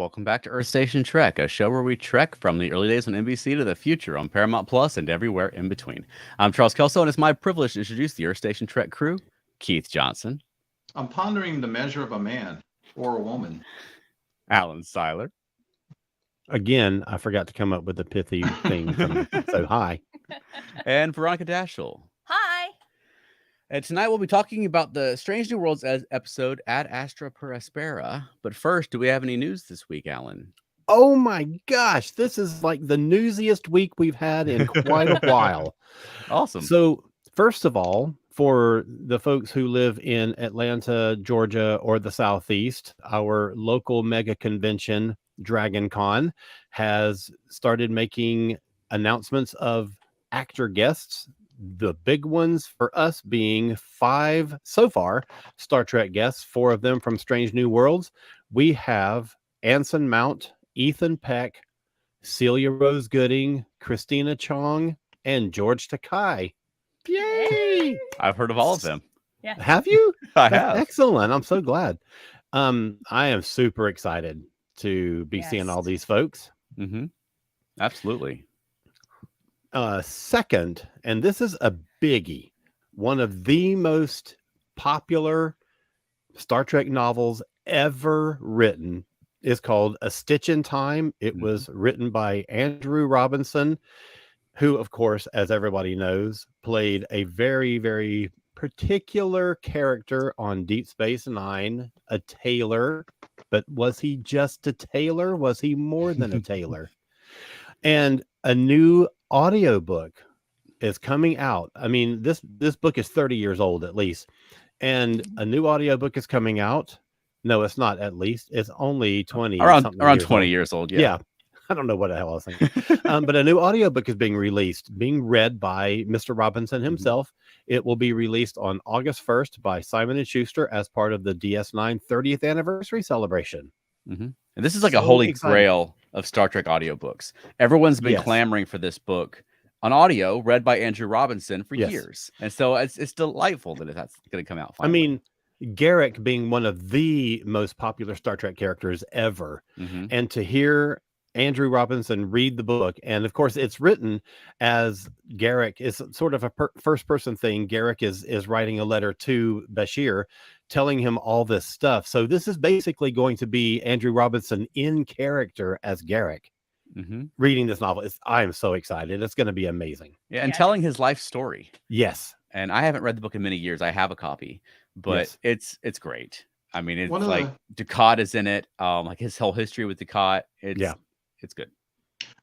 welcome back to Earth Station Trek, a show where we trek from the early days on NBC to the future on Paramount Plus and everywhere in between. I'm Charles Kelso, and it's my privilege to introduce the Earth Station Trek crew: Keith Johnson, I'm pondering the measure of a man or a woman. Alan Seiler, Again, I forgot to come up with a pithy thing for me. So, hi. and Veronica Dashel. Hi. And tonight we'll be talking about the Strange New Worlds episode Ad Astra per Aspera. But first, do we have any news this week, Alan? Oh my gosh, this is like the newsiest week we've had in quite a while. Awesome. So, first of all, for the folks who live in Atlanta, Georgia, or the Southeast, our local mega convention, Dragon Con, has started making announcements of actor guests. The big ones for us being 5 so far Star Trek guests, 4 of them from Strange New Worlds. We have Anson Mount, Ethan Peck, Celia Rose Gooding, Christina Chong, and George Takei. Yay! I've heard of all of them. Yeah. Have you? I That's have. excellent. I'm so glad. I am super excited to be seeing all Yes. these folks. Mm-hmm. Absolutely. Second, and this is a biggie, one of the most popular Star Trek novels ever written is called A Stitch in Time. It was written by Andrew Robinson, who, of course, as everybody knows, played a very, very particular character on Deep Space Nine, a tailor. But was he just a tailor? Was he more than a tailor? And a new audiobook is coming out. I mean, this book is 30 years old at least. And a new audiobook is coming out. No, it's not at least. It's only 20 Around something 20 old. years old. Yeah. I don't know what the hell I was thinking. But a new audiobook is being released, being read by Mr. Robinson himself. It will be released on August 1st by Simon & Schuster as part of the DS9 30th anniversary celebration. Mm-hmm. And this is like a So holy exciting. grail of Star Trek audiobooks. Everyone's been Yes. clamoring for this book on audio, read by Andrew Robinson for Yes. years. And so it's delightful that that's going to come out I finally. mean, Garrick being one of the most popular Star Trek characters ever. Mhm. And to hear Andrew Robinson read the book, and of course it's written as Garrick is sort of a first person thing. Garrick is writing a letter to Bashir telling him all this stuff. So this is basically going to be Andrew Robinson in character as Garrick Mhm. reading this novel. I am so excited. It's going to be amazing. Yeah, and Yeah. telling his life story. Yes. And I haven't read the book in many years. I have a copy, but Yes. it's great. I mean, it's One of like Ducat is in it. Like his whole history with Ducat. It's good.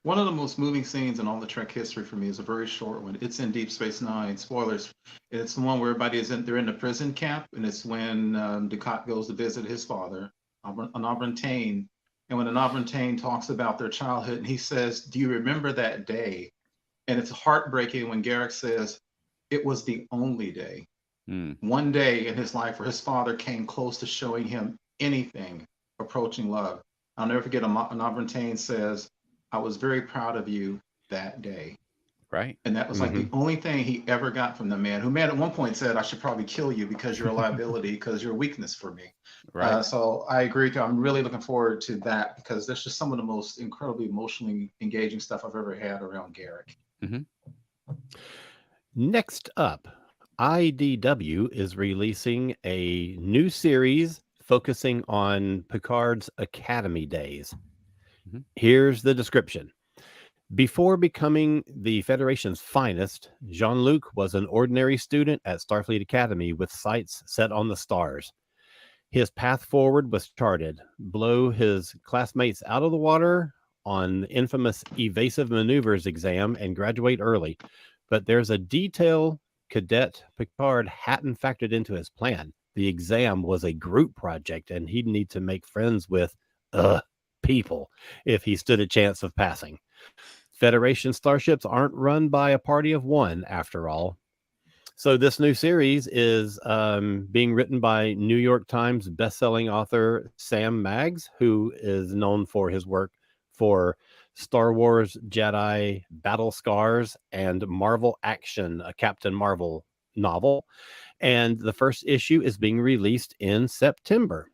One of the most moving scenes in all the Trek history for me is a very short one. It's in Deep Space Nine. Spoilers. It's the one where everybody they're in the prison camp, and it's when Ducat goes to visit his father, Anabrantane. And when Anabrantane talks about their childhood, and he says, "Do you remember that day?" And it's heartbreaking when Garrick says, "It was the only day." Mm. One day in his life where his father came close to showing him anything approaching love. I'll never forget Anabrantane says, "I was very proud of you that day." Right. And that was like the only thing he ever got from the man, who man at one point said, "I should probably kill you because you're a liability, because you're a weakness for me." Right. So I agree with you. I'm really looking forward to that because there's just some of the most incredibly emotionally engaging stuff I've ever had around Garrick. Mhm. Next up, IDW is releasing a new series focusing on Picard's Academy days. Mhm. Here's the description. Before becoming the Federation's finest, Jean-Luc was an ordinary student at Starfleet Academy with sights set on the stars. His path forward was charted: blow his classmates out of the water on the infamous evasive maneuvers exam and graduate early. But there's a detail Cadet Picard hadn't factored into his plan. The exam was a group project, and he'd need to make friends with people if he stood a chance of passing. Federation starships aren't run by a party of one, after all. So this new series is being written by New York Times bestselling author Sam Maggs, who is known for his work for Star Wars Jedi Battle Scars and Marvel Action, a Captain Marvel novel. And the first issue is being released in September.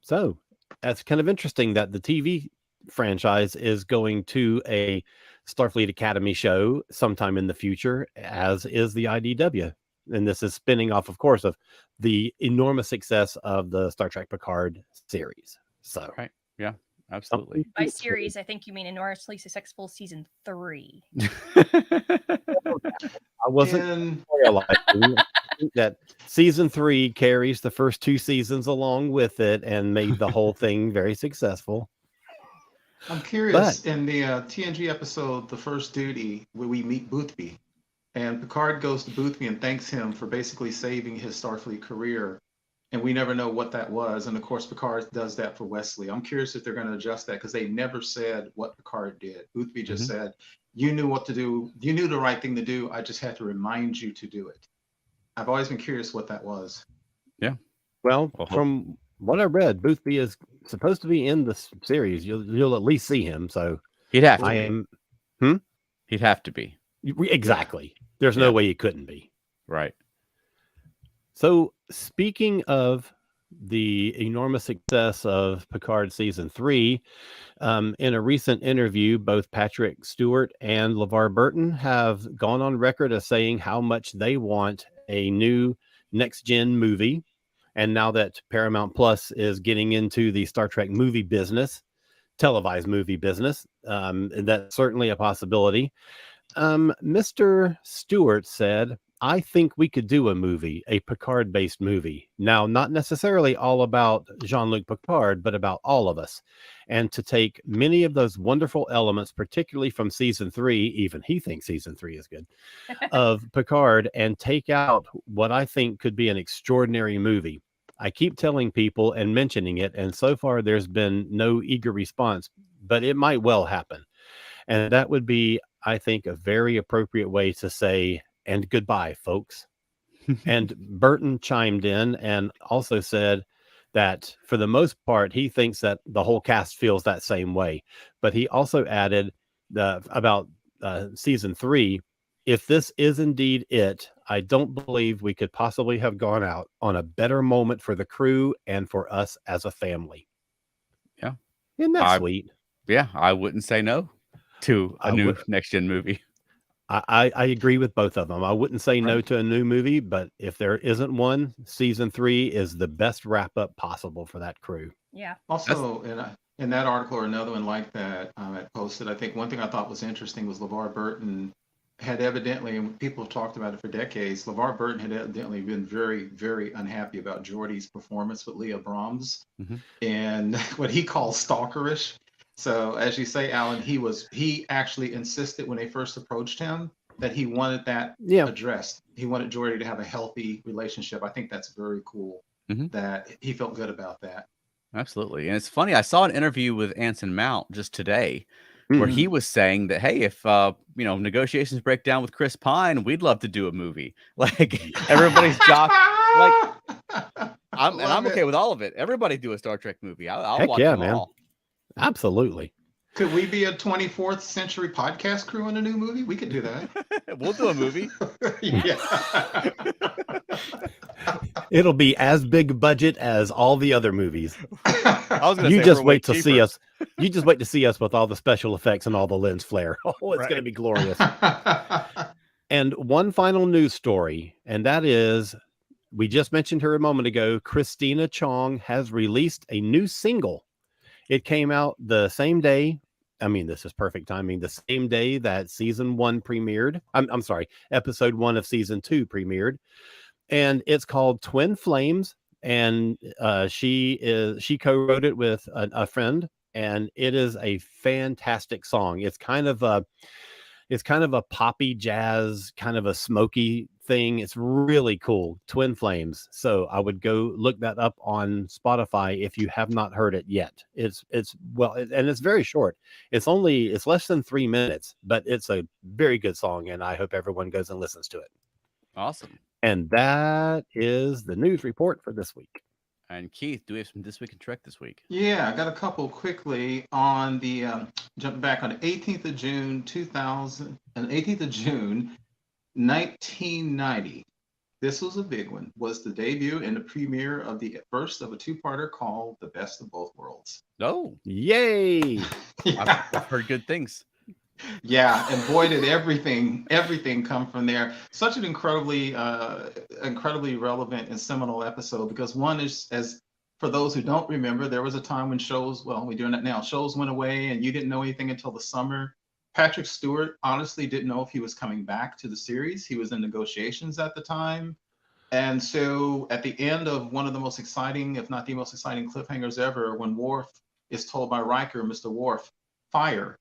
So that's kind of interesting that the TV franchise is going to a Starfleet Academy show sometime in the future, as is the IDW. And this is spinning off, of course, of the enormous success of the Star Trek Picard series. So, Right. Yeah, absolutely. By series, I think you mean enormously successful season 3. I wasn't And realizing that season 3 carries the first 2 seasons along with it and made the whole thing very successful. I'm curious, in the TNG episode, The First Duty, where we meet Boothby, and Picard goes to Boothby and thanks him for basically saving his Starfleet career. And we never know what that was. And of course, Picard does that for Wesley. I'm curious if they're going to adjust that because they never said what Picard did. Boothby just said, you knew what to do. You knew the right thing to do. I just had to remind you to do it. I've always been curious what that was. Yeah. Well, from what I read, Boothby is supposed to be in the series. You'll at least see him. So he'd have to be. He'd have to be. Exactly. There's no way he couldn't be. Right. So speaking of the enormous success of Picard season 3, in a recent interview, both Patrick Stewart and LeVar Burton have gone on record as saying how much they want a new next gen movie. And now that Paramount Plus is getting into the Star Trek movie business, televised movie business, that's certainly a possibility. Mr. Stewart said, I think we could do a movie, a Picard-based movie. Now, not necessarily all about Jean-Luc Picard, but about all of us. And to take many of those wonderful elements, particularly from season 3, even he thinks season 3 is good, of Picard, and take out what I think could be an extraordinary movie. I keep telling people and mentioning it, and so far there's been no eager response, but it might well happen. And that would be, I think, a very appropriate way to say, and goodbye, folks. And Burton chimed in and also said that for the most part, he thinks that the whole cast feels that same way. But he also added about season 3, if this is indeed it, I don't believe we could possibly have gone out on a better moment for the crew and for us as a family. Yeah. Isn't that sweet? Yeah, I wouldn't say no to a new next-gen movie. I agree with both of them. I wouldn't say no to a new movie, but if there isn't one, season 3 is the best wrap-up possible for that crew. Yeah. Also, in that article or another one like that I posted, I think one thing I thought was interesting was LeVar Burton had evidently, and people have talked about it for decades, LeVar Burton had evidently been very, very unhappy about Geordi's performance with Leah Brahms and what he calls stalkerish. So as you say, Alan, he actually insisted when they first approached him that he wanted that addressed. He wanted Geordi to have a healthy relationship. I think that's very cool that he felt good about that. Absolutely. And it's funny, I saw an interview with Anson Mount just today where he was saying that, hey, if negotiations break down with Chris Pine, we'd love to do a movie. Like everybody's I'm okay with all of it. Everybody do a Star Trek movie. I'll watch them all. Absolutely. Could we be a 24th century podcast crew in a new movie? We could do that. We'll do a movie. Yeah. It'll be as big budget as all the other movies. You just wait to see us. You just wait to see us with all the special effects and all the lens flare. Oh, it's going to be glorious. And one final news story, and that is, we just mentioned her a moment ago, Christina Chong has released a new single. It came out the same day. I mean, this is perfect timing. The same day that season 1 premiered. I'm sorry, episode 1 of season 2 premiered. And it's called Twin Flames. And she co-wrote it with a friend. And it is a fantastic song. It's kind of a poppy jazz, kind of a smoky thing. It's really cool. Twin Flames. So I would go look that up on Spotify if you have not heard it yet. It's very short. It's less than 3 minutes, but it's a very good song, and I hope everyone goes and listens to it. Awesome. And that is the news report for this week. And Keith, do we have some This Week in Trek this week? Yeah, I got a couple quickly on the jump back on the 18th of June 1990. this was a big one, was the debut and the premiere of the first of a two-parter called The Best of Both Worlds. Oh, Yay! I've heard good things. Yeah, and boy, did everything come from there. Such an incredibly relevant and seminal episode, because one is, as for those who don't remember, there was a time when shows, well, we're doing that now, shows went away and you didn't know anything until the summer. Patrick Stewart honestly didn't know if he was coming back to the series. He was in negotiations at the time. And so at the end of one of the most exciting, if not the most exciting cliffhangers ever, when Worf is told by Riker, Mr. Worf, fire.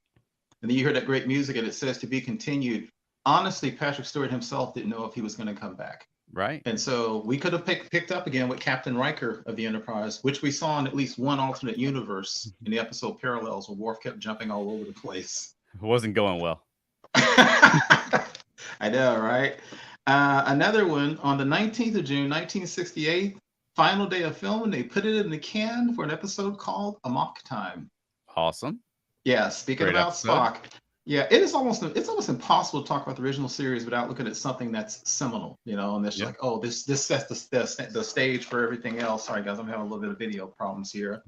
And then you hear that great music and it says to be continued. Honestly, Patrick Stewart himself didn't know if he was going to come back. Right. And so we could have picked up again with Captain Riker of the Enterprise, which we saw in at least one alternate universe in the episode Parallels, where Worf kept jumping all over the place. It wasn't going well. I know, right? Another one on the 19th of June, 1968, final day of filming, they put it in the can for an episode called Amok Time. Awesome. Yeah, speaking Great about episode. Spock. Yeah, it's almost impossible to talk about the original series without looking at something that's seminal, and it's like, oh, this sets the stage for everything else. Sorry guys, I'm having a little bit of video problems here.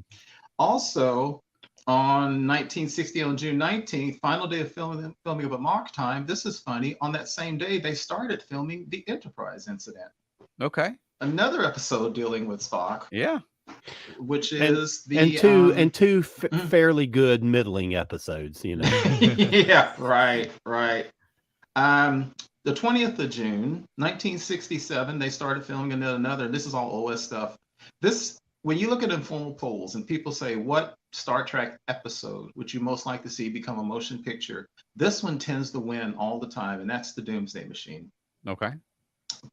Also, on 1960, on June 19th, final day of filming of Amok Time. This is funny. On that same day, they started filming the Enterprise incident. Okay. Another episode dealing with Spock. Yeah. Which is two fairly good middling episodes, Yeah, right. The 20th of June, 1967, they started filming another. This is all OS stuff. When you look at informal polls and people say, what Star Trek episode would you most like to see become a motion picture? This one tends to win all the time, and that's the Doomsday Machine. Okay.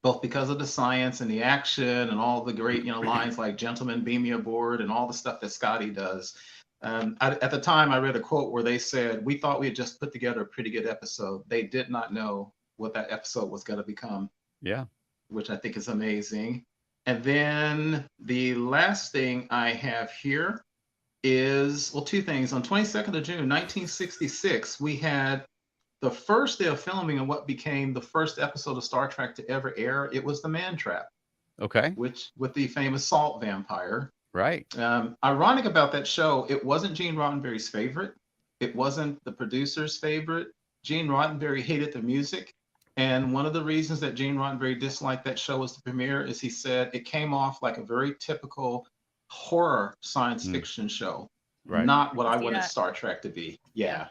Both because of the science and the action and all the great, lines like "Gentlemen, beam me aboard" and all the stuff that Scotty does. At the time, I read a quote where they said, "We thought we had just put together a pretty good episode." They did not know what that episode was going to become. Yeah. Which I think is amazing. And then the last thing I have here is, well, two things. On 22nd of June, 1966, we had the first day of filming of what became the first episode of Star Trek to ever air. It was The Man Trap. Okay. Which, with the famous salt vampire. Right. Ironic about that show, it wasn't Gene Roddenberry's favorite. It wasn't the producer's favorite. Gene Roddenberry hated the music. And one of the reasons that Gene Roddenberry disliked that show as the premiere is he said it came off like a very typical horror science fiction show. Right. Not what I wanted Star Trek to be. Yeah.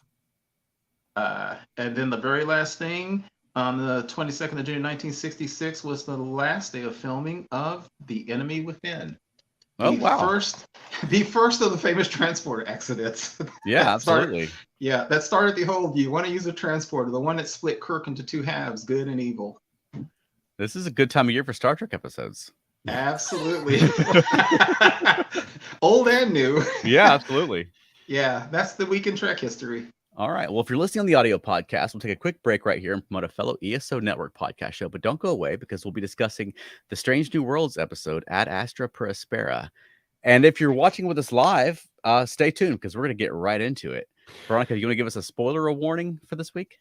And then the very last thing, on the 22nd of June, 1966, was the last day of filming of The Enemy Within. Oh, wow. The first of the famous transporter accidents. Yeah, absolutely. That started the whole, do you want to use a transporter? The one that split Kirk into two halves, good and evil. This is a good time of year for Star Trek episodes. Absolutely. Old and new. Yeah, absolutely. Yeah, that's the week in Trek history. All right. Well, if you're listening on the audio podcast, we'll take a quick break right here and promote a fellow ESO Network podcast show. But don't go away, because we'll be discussing the Strange New Worlds episode, Ad Astra per Aspera. And if you're watching with us live, stay tuned, because we're going to get right into it. Veronica, you want to give us a spoiler warning for this week?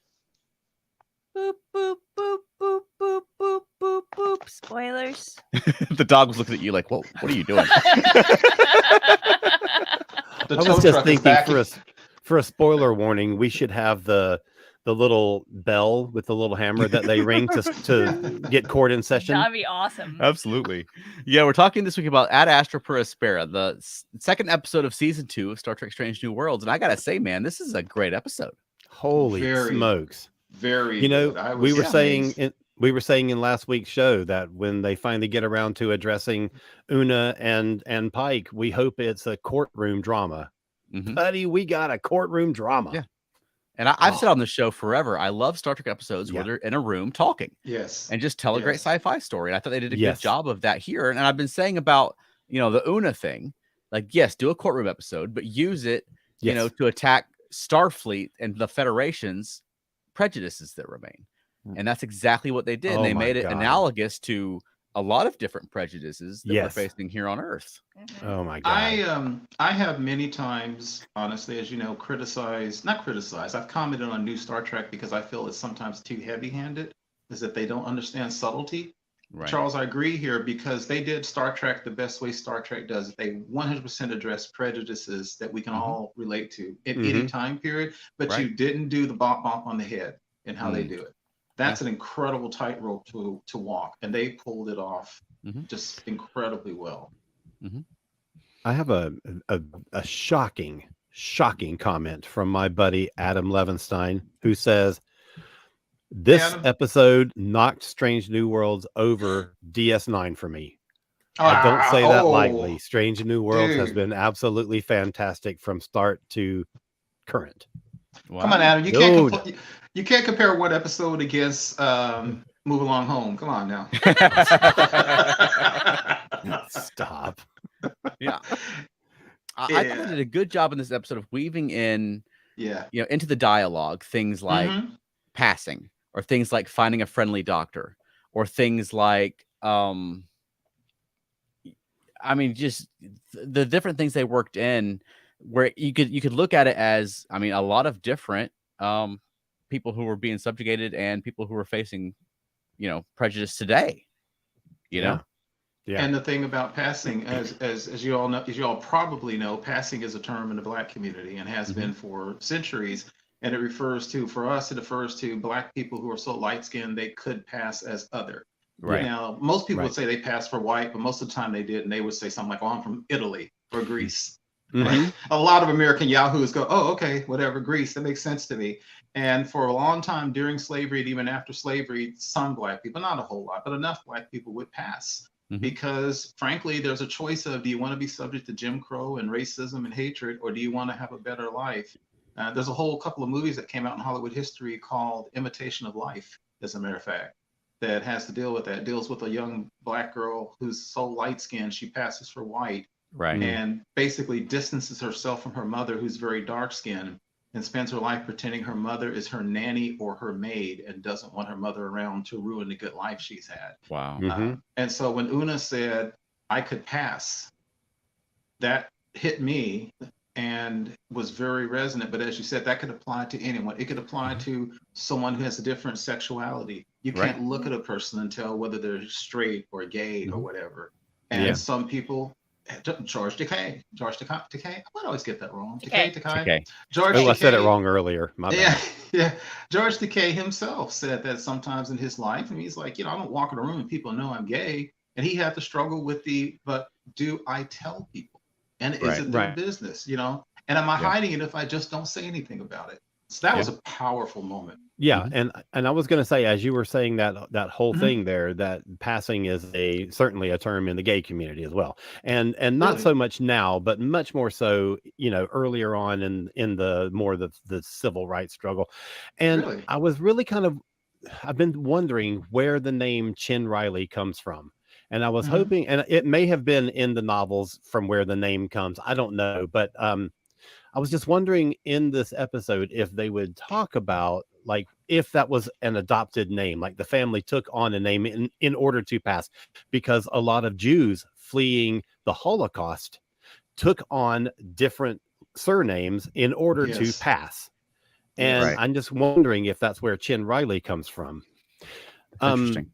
Boop, boop, boop, boop, boop, boop, boop, boop. Spoilers. The dog was looking at you like, "Whoa, what are you doing?" I was just thinking for a spoiler warning, we should have the little bell with the little hammer that they ring to get court in session. That'd be awesome. Absolutely. Yeah, we're talking this week about Ad Astra per Aspera, the second episode of season 2 of Star Trek Strange New Worlds. And I got to say, man, this is a great episode. Holy smokes. Very good. We were saying in last week's show that when they finally get around to addressing Una and Pike, we hope it's a courtroom drama. Mm-hmm. Buddy, we got a courtroom drama. Yeah. And I've said on the show forever, I love Star Trek episodes where they're in a room talking. Yes. And just tell a great sci-fi story. And I thought they did a good job of that here. And I've been saying about, the Una thing, like, yes, do a courtroom episode, but use it, to attack Starfleet and the Federation's prejudices that remain. And that's exactly what they did. Oh, they made it God. analogous to a lot of different prejudices that we're facing here on Earth. Oh my God. I have many times, honestly, as you know, I've commented on new Star Trek because I feel it's sometimes too heavy-handed, is that they don't understand subtlety. Right. Charles, I agree here because they did Star Trek the best way Star Trek does it. They 100% address prejudices that we can Mhm. all relate to in any Mm-hmm. time period, but Right. you didn't do the bump bump on the head in how they Mm. do it. That's an incredible tightrope to walk, and they pulled it off Mhm. just incredibly well. Mhm. I have a shocking comment from my buddy Adam Levinstein, who says Hey, this Adam. episode knocked Strange New Worlds over DS9 for me. I don't Ah, say that lightly. oh, Strange New Worlds has dude. been absolutely fantastic from start to current. Come on, Wow. Adam. Dude, You can't compare one episode against Move Along Home. Come on now. stop. Yeah. I thought they Yeah. did a good job in this episode of weaving in, Yeah. into the dialogue things like Mm-hmm. passing, or things like finding a friendly doctor, or things like I mean, just the different things they worked in, where you could look at it as, I mean, a lot of different people who were being subjugated and people who were facing, prejudice today. You Yeah. know, Yeah. And the thing about passing, as you all know, as you all probably know, passing is a term in the Black community and has Mhm. been for centuries. And it refers to, for us, it refers to Black people who are so light skinned they could pass as other. right? Yeah. Now, most people would Right. say they passed for white, but most of the time they didn't. They would say something like, "Oh, I'm from Italy or Greece." Mm-hmm. A lot of American yahoos go, "Oh, okay, whatever, Greece. That makes sense to me." And for a long time during slavery and even after slavery, some Black people, not a whole lot, but enough Black people would pass Mhm. because, frankly, there's a choice of, do you want to be subject to Jim Crow and racism and hatred, or do you want to have a better life? There's a whole couple of movies that came out in Hollywood history called Imitation of Life, as a matter of fact, that has to deal with that. It deals with a young Black girl who's so light skinned she passes for white Right. Mm. and basically distances herself from her mother, who's very dark skinned, and spends her life pretending her mother is her nanny or her maid and doesn't want her mother around to ruin the good life she's had. Wow. Mm-hmm. And so when Una said, I could pass, that hit me and was very resonant. But as you said, that could apply to anyone. It could apply Mhm. to someone who has a different sexuality. You Right. can't look at a person and tell whether they're straight or gay or Mhm. whatever. Yeah. And some people, George Takei, I might always get that wrong. Takei. Okay. George Oh, I said it Takei. wrong earlier. My Yeah, bad. yeah. George Takei himself said that sometimes in his life, and he's like, I don't walk in a room and people know I'm gay. And he had to struggle with but do I tell people? And is Right. it their Right. business, And am I Yeah. hiding it if I just don't say anything about it? So that Yeah. was a powerful moment. Yeah, Mhm. and I was going to say, as you were saying that whole Mhm. thing there, that passing is certainly a term in the gay community as well, and not Really? so much now, but much more so, earlier on in the civil rights struggle, and Really? I was really I've been wondering where the name Chin Riley comes from. And I was Mhm. hoping, and it may have been in the novels from where the name comes. I don't know, but I was just wondering in this episode if they would talk about, like, if that was an adopted name, like the family took on a name in order to pass, because a lot of Jews fleeing the Holocaust took on different surnames in order to Yes. pass. Yes. And Right. I'm just wondering if that's where Chin Riley comes from. That's interesting.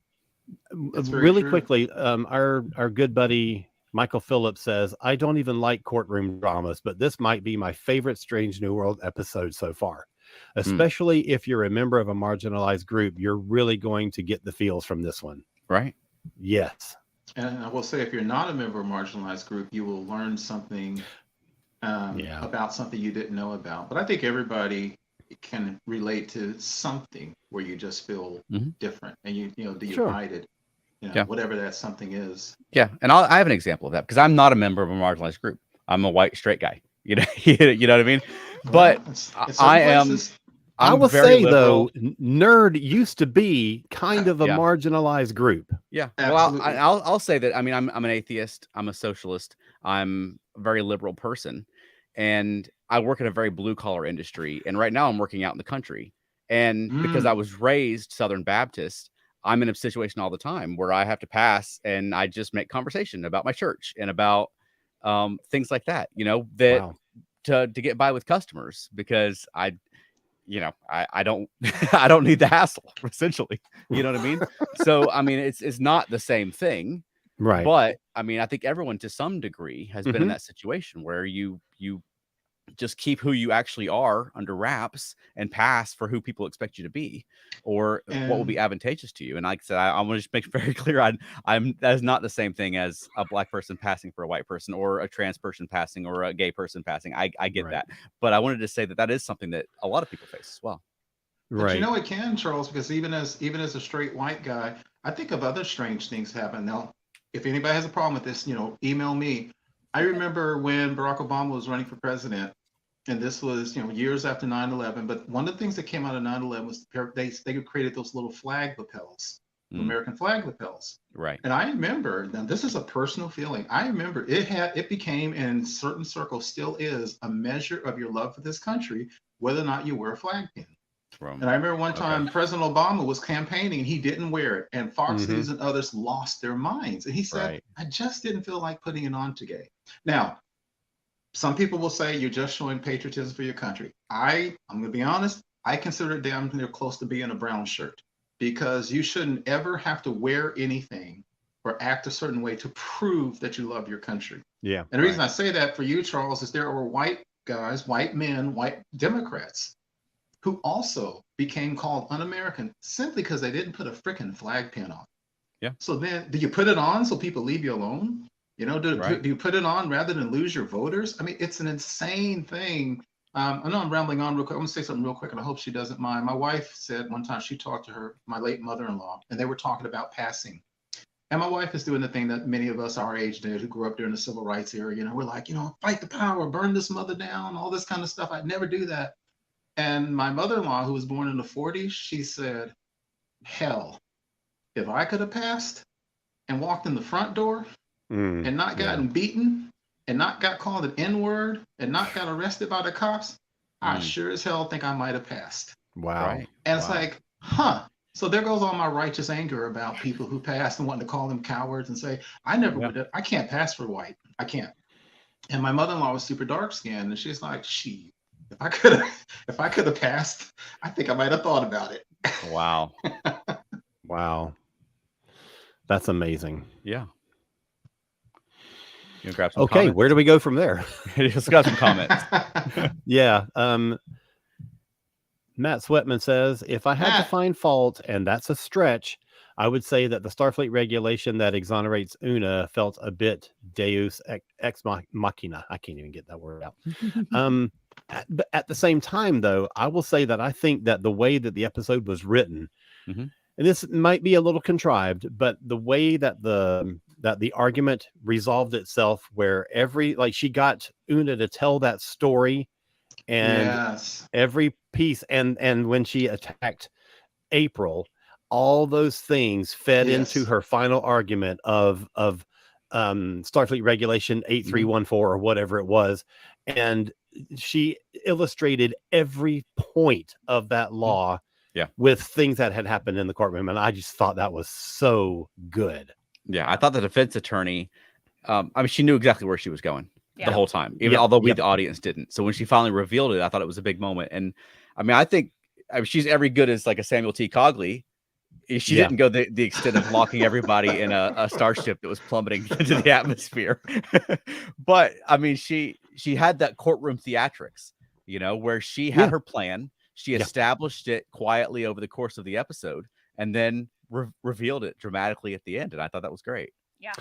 It's very Really true. quickly, our good buddy Michael Phillips says, I don't even like courtroom dramas, but this might be my favorite Strange New World episode so far. Mm. Especially if you're a member of a marginalized group, you're really going to get the feels from this one. Right. Yes. And I will say, if you're not a member of a marginalized group, you will learn something Yeah. about something you didn't know about. But I think everybody can relate to something where you just feel Mhm. different and you Sure. hide it, Yeah. whatever that something is. Yeah. And I have an example of that because I'm not a member of a marginalized group. I'm a white straight guy. You know what I mean? But Well, it's I, in I certain am. places. I I'm will very say, liberal. though, nerd used to be kind of a Yeah. marginalized group. Yeah. Well, Absolutely. I'll say that. I mean, I'm an atheist. I'm a socialist. I'm a very liberal person, and I work in a very blue collar industry. And right now, I'm working out in the country. And because I Mm, was raised Southern Baptist, I'm in a situation all the time where I have to pass, and I just make conversation about my church and about things like that. That Wow. to get by with customers because you know, I don't I don't need the hassle, essentially. You know what I mean? So I mean, it's not the same thing, Right. but I mean, I think everyone to some degree has been in Mhm. that situation where you just keep who you actually are under wraps and pass for who people expect you to be, or what will be And advantageous to you. And like I said, I want to just make it very clear, I'm that is not the same thing as a black person passing for a white person, or a trans person passing, or a gay person passing. I get Right. that, but I wanted to say that that is something that a lot of people face as well. but you Right. know it can, Charles, because even as a straight white guy, I think of other strange things happen. Now, if anybody has a problem with this, email me. I remember when Barack Obama was running for president, and this was years after 9/11. But one of the things that came out of 9/11 was they created those little flag lapels, Mm, American flag lapels. right. And I remember, now this is a personal feeling. I remember it became, in certain circles, still is, a measure of your love for this country, whether or not you wear a flag pin. And I From remember one okay. time President Obama was campaigning and he didn't wear it. And Fox Mhm. News and others lost their minds. And he said, Right. I just didn't feel like putting it on today. Now, some people will say you're just showing patriotism for your country. I'm going to be honest, I consider it damn near close to being a brown shirt, because you shouldn't ever have to wear anything or act a certain way to prove that you love your country. Yeah. And the reason Right. I say that for you, Charles, is there were white guys, white men, white Democrats who also became called un-American simply because they didn't put a freaking flag pin on. Yeah. So then, do you put it on so people leave you alone? Do Right. you put it on rather than lose your voters? I mean, it's an insane thing. I know I'm rambling on real quick. I'm gonna say something real quick, and I hope she doesn't mind. My wife said one time she talked to my late mother-in-law, and they were talking about passing. And my wife is doing the thing that many of us our age did, who grew up during the civil rights era. We're like, fight the power, burn this mother down, all this kind of stuff. I'd never do that. And my mother-in-law, who was born in the 40s, she said, hell, if I could have passed and walked in the front door and not Yeah. gotten beaten and not got called an N-word and not got arrested by the cops, I Mm, sure as hell think I might have passed. Wow. right. And it's Wow. like, huh. So there goes all my righteous anger about people who passed and wanting to call them cowards and say, I never Yeah. would. I can't pass for white. I can't. And my mother-in-law was super dark skinned, and she's like, she, if I could have passed, I think I might have thought about it. Wow. Wow. That's amazing. Yeah. You grab some Okay, where comments? do we go from there? Let's grab some comments. Yeah. Matt Sweatman says, if I had to Matt. find fault, and that's a stretch, I would say that the Starfleet regulation that exonerates Una felt a bit deus ex machina. I can't even get that word out. But at the same time, though, I will say that I think that the way that the episode was written, Mhm. and this might be a little contrived, but the way that the argument resolved itself, where she got Una to tell that story, and Yes. every piece, and when she attacked April, all those things fed into Yes. her final argument of Starfleet Regulation 8314 or whatever it was, and she illustrated every point of that law Yeah. with things that had happened in the courtroom, and I just thought that was so good. Yeah, I thought the defense attorney, I mean, she knew exactly where she was going Yeah. the whole time, even Yep, although we, yep. the audience, didn't. So when she finally revealed it, I thought it was a big moment. And I mean, I think she's every good as like a Samuel T. Cogley. She Yeah. didn't go the extent of locking everybody in a starship that was plummeting into the atmosphere. But I mean, she had that courtroom theatrics, where she had Yeah. her plan. She Yeah. established it quietly over the course of the episode, and then revealed it dramatically at the end. And I thought that was great. Yeah.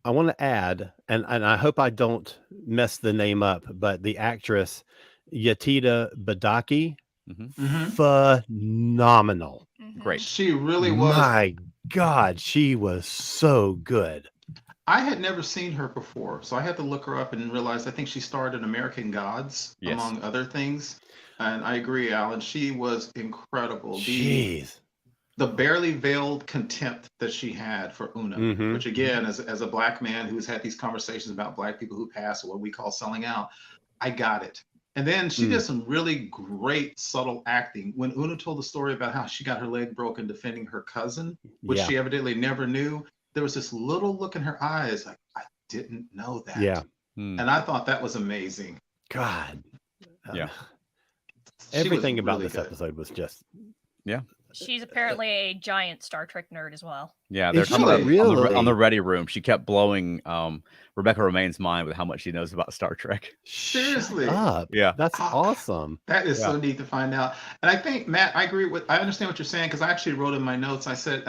I want to add, and I hope I don't mess the name up, but the actress Yetida Badaki, Mhm. phenomenal. Great. She really was. My God, she was so good. I had never seen her before, so I had to look her up and realize I think she starred in American Gods, Yes. among other things. And I agree, Alan. She was incredible. Jeez. The barely veiled contempt that she had for Una, Mhm. which again, as a black man who's had these conversations about black people who pass, or what we call selling out, I got it. And then she did some really great subtle acting when Una told the story about how she got her leg broken defending her cousin, which Yeah. she evidently never knew. There was this little look in her eyes like, I didn't know that. Yeah. Hmm. And I thought that was amazing. God. Yeah. Everything about really this good. episode was just. Yeah. She's apparently a giant Star Trek nerd as well. Yeah, they're Is talking she about on the really? ready room. She kept blowing Rebecca Romaine's mind with how much she knows about Star Trek. Seriously. Shut up. Yeah. That's Ah, awesome. That is Yeah. so neat to find out. And I think, Matt, I understand what you're saying, because I actually wrote in my notes, I said,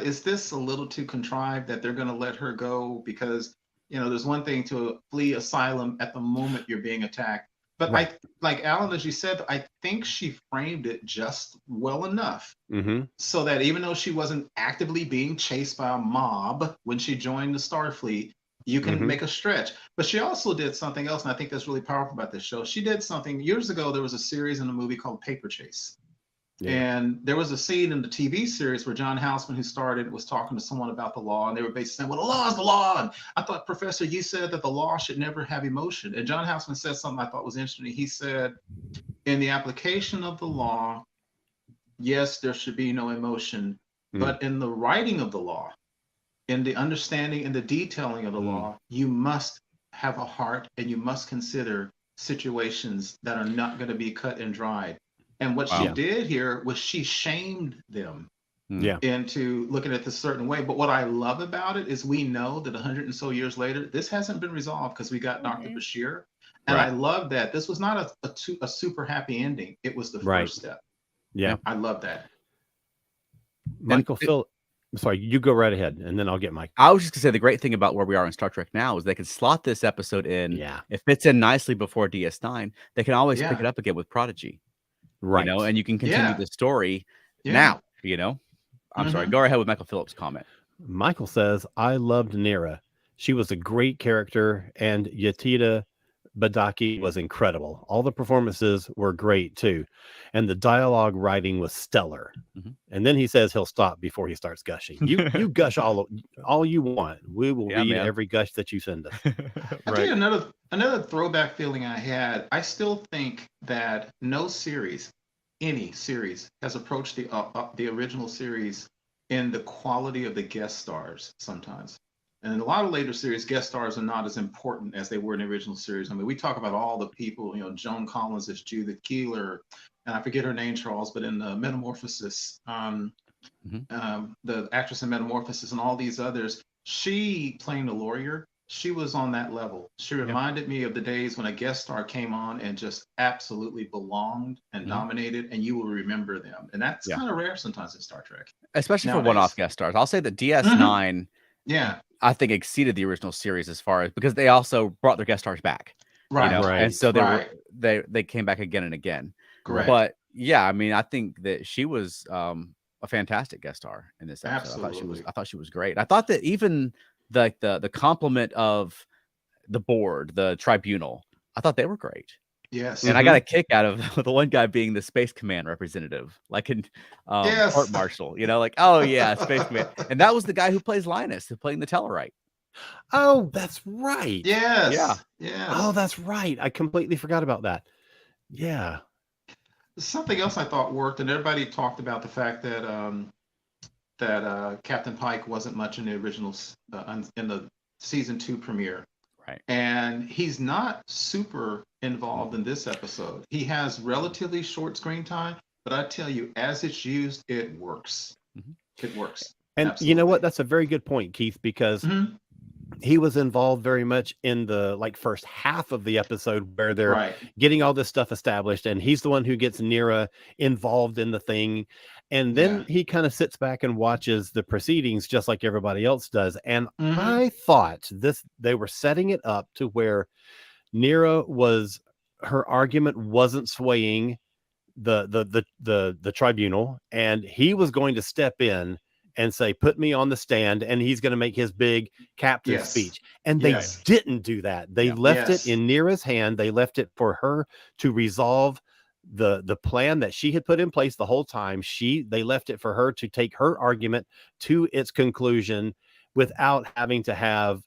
is this a little too contrived that they're going to let her go? Because, there's one thing to flee asylum at the moment you're being attacked. But Right. like Alan, as you said, I think she framed it just well enough Mm-hmm. so that even though she wasn't actively being chased by a mob when she joined the Starfleet, you can Mm-hmm. make a stretch. But she also did something else, and I think that's really powerful about this show. She did something years ago. There was a series in a movie called Paper Chase. Yeah. And there was a scene in the TV series where John Houseman, who started, was talking to someone about the law, and they were basically saying, well, the law is the law. And I thought, Professor, you said that the law should never have emotion. And John Houseman said something I thought was interesting. He said, in the application of the law, yes, there should be no emotion, but in the writing of the law, in the understanding and the detailing of the law, you must have a heart and you must consider situations that are not going to be cut and dried. And what she Wow. did here was she shamed them Yeah. into looking at this certain way. But what I love about it is we know that 100 and so years later, this hasn't been resolved because we got Dr. Bashir. And Right. I love that. This was not a super happy ending. It was the Right. first step. Yeah. I love that. Michael Phil. Sorry, you go right ahead, and then I'll get Mike. I was just gonna say the great thing about where we are in Star Trek now is they can slot this episode in. Yeah. It fits in nicely before DS9. They can always pick Yeah. it up again with Prodigy. Right. And you can continue Yeah. the story Yeah. now. I'm sorry. Go ahead with Michael Phillips' comment. Michael says, I loved Nira. She was a great character, and Yatida Badaki was incredible. All the performances were great too, and the dialogue writing was stellar. Mhm. And then he says he'll stop before he starts gushing. You gush all you want. We will read man. every gush that you send us. I'll tell you another throwback feeling I had. I still think that no series, any series, has approached the original series in the quality of the guest stars sometimes. And in a lot of later series, guest stars are not as important as they were in the original series. I mean, we talk about all the people, Joan Collins as Judith Keeler, and I forget her name, Charles, but in the Metamorphosis, the actress in Metamorphosis and all these others, she playing the lawyer, she was on that level. She reminded me of the days when a guest star came on and just absolutely belonged and dominated, and you will remember them. And that's kind of rare sometimes in Star Trek. Especially Nowadays. for one-off guest stars. I'll say that DS9 Yeah. I think exceeded the original series as far as because they also brought their guest stars back. Right. And so Right. they came back again and again. Correct. But yeah, I mean, I think that she was a fantastic guest star in this episode. Absolutely. I thought she was great. I thought that even the compliment of the board, the tribunal, I thought they were great. Yes. And I got a kick out of the one guy being the Space Command representative, like in Yes. court martial, like, oh yeah, Space Command. And that was the guy who plays Linus, who played the Tellarite. Oh, that's right. Yes. Yeah. Yes. Oh, that's right. I completely forgot about that. Yeah. Something else I thought worked, and everybody talked about the fact that Captain Pike wasn't much in the original in the season 2 premiere. Right. And he's not super involved in this episode. He has relatively short screen time, but I tell you, as it's used, it works. It works. And Absolutely. you know what? That's a very good point, Keith, because he was involved very much in the first half of the episode where they're getting all this stuff established, and he's the one who gets Nira involved in the thing. And then he kind of sits back and watches the proceedings just like everybody else does. And I thought they were setting it up to where Nira her argument wasn't swaying the tribunal, and he was going to step in and say, put me on the stand, and he's going to make his big captain speech. And they didn't do that. They left it in Nira's hand. They left it for her to resolve the plan that she had put in place the whole time. They left it for her to take her argument to its conclusion without having to have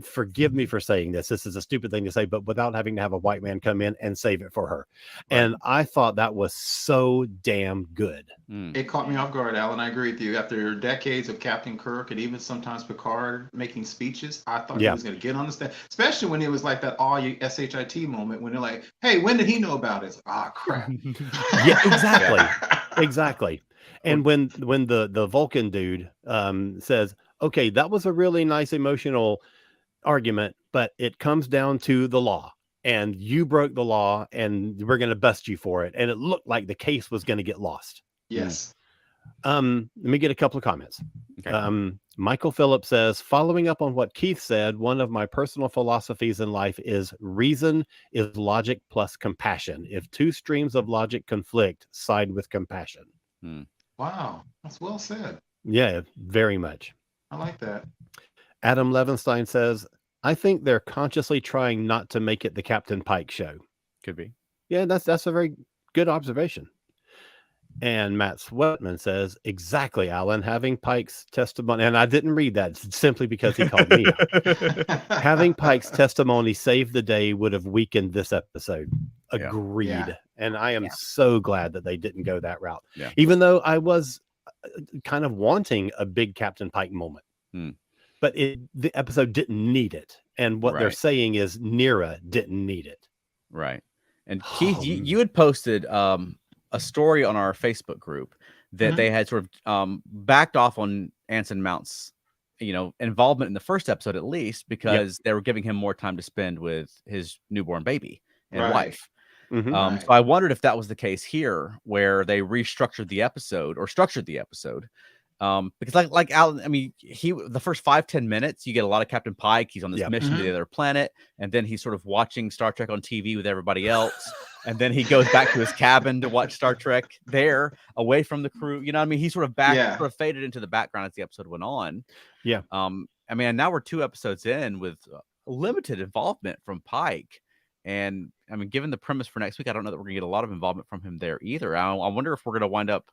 forgive me for saying this. This is a stupid thing to say, but without having to have a white man come in and save it for her. Right. And I thought that was so damn good. It caught me off guard, Alan. I agree with you. After decades of Captain Kirk and even sometimes Picard making speeches, I thought he was going to get on the stage, especially when it was like that all you SHIT moment when they're like, hey, when did he know about it? Ah, crap. Yeah, exactly. Exactly. And when the Vulcan dude says, okay, that was a really nice emotional argument, but it comes down to the law, and you broke the law, and we're going to bust you for it. And it looked like the case was going to get lost. Yes. Let me get a couple of comments. Okay. Michael Phillips says, following up on what Keith said, one of my personal philosophies in life is reason is logic plus compassion. If two streams of logic conflict, side with compassion. Wow, that's well said. Yeah, very much. I like that. Adam Levenstein says, I think they're consciously trying not to make it the Captain Pike show. Could be. Yeah, that's a very good observation. And Matt Sweatman says, exactly, Alan, having Pike's testimony, and I didn't read that simply because he called me out. Having Pike's testimony save the day would have weakened this episode. Agreed. Yeah. And I am so glad that they didn't go that route. Yeah. Even though I was kind of wanting a big Captain Pike moment. But the episode didn't need it. And what they're saying is Nira didn't need it. Right. And Keith, you had posted a story on our Facebook group that they had sort of backed off on Anson Mount's, involvement in the first episode, at least, because they were giving him more time to spend with his newborn baby and wife. So I wondered if that was the case here, where they restructured the episode or structured the episode. Because like Alan, I mean, the first 5-10 minutes, you get a lot of Captain Pike. He's on this mission to the other planet, and then he's sort of watching Star Trek on TV with everybody else, and then he goes back to his cabin to watch Star Trek there, away from the crew. You know what I mean? He sort of sort of faded into the background as the episode went on. Yeah. I mean, now we're 2 episodes in with limited involvement from Pike. And I mean, given the premise for next week, I don't know that we're gonna get a lot of involvement from him there either. I wonder if we're gonna wind up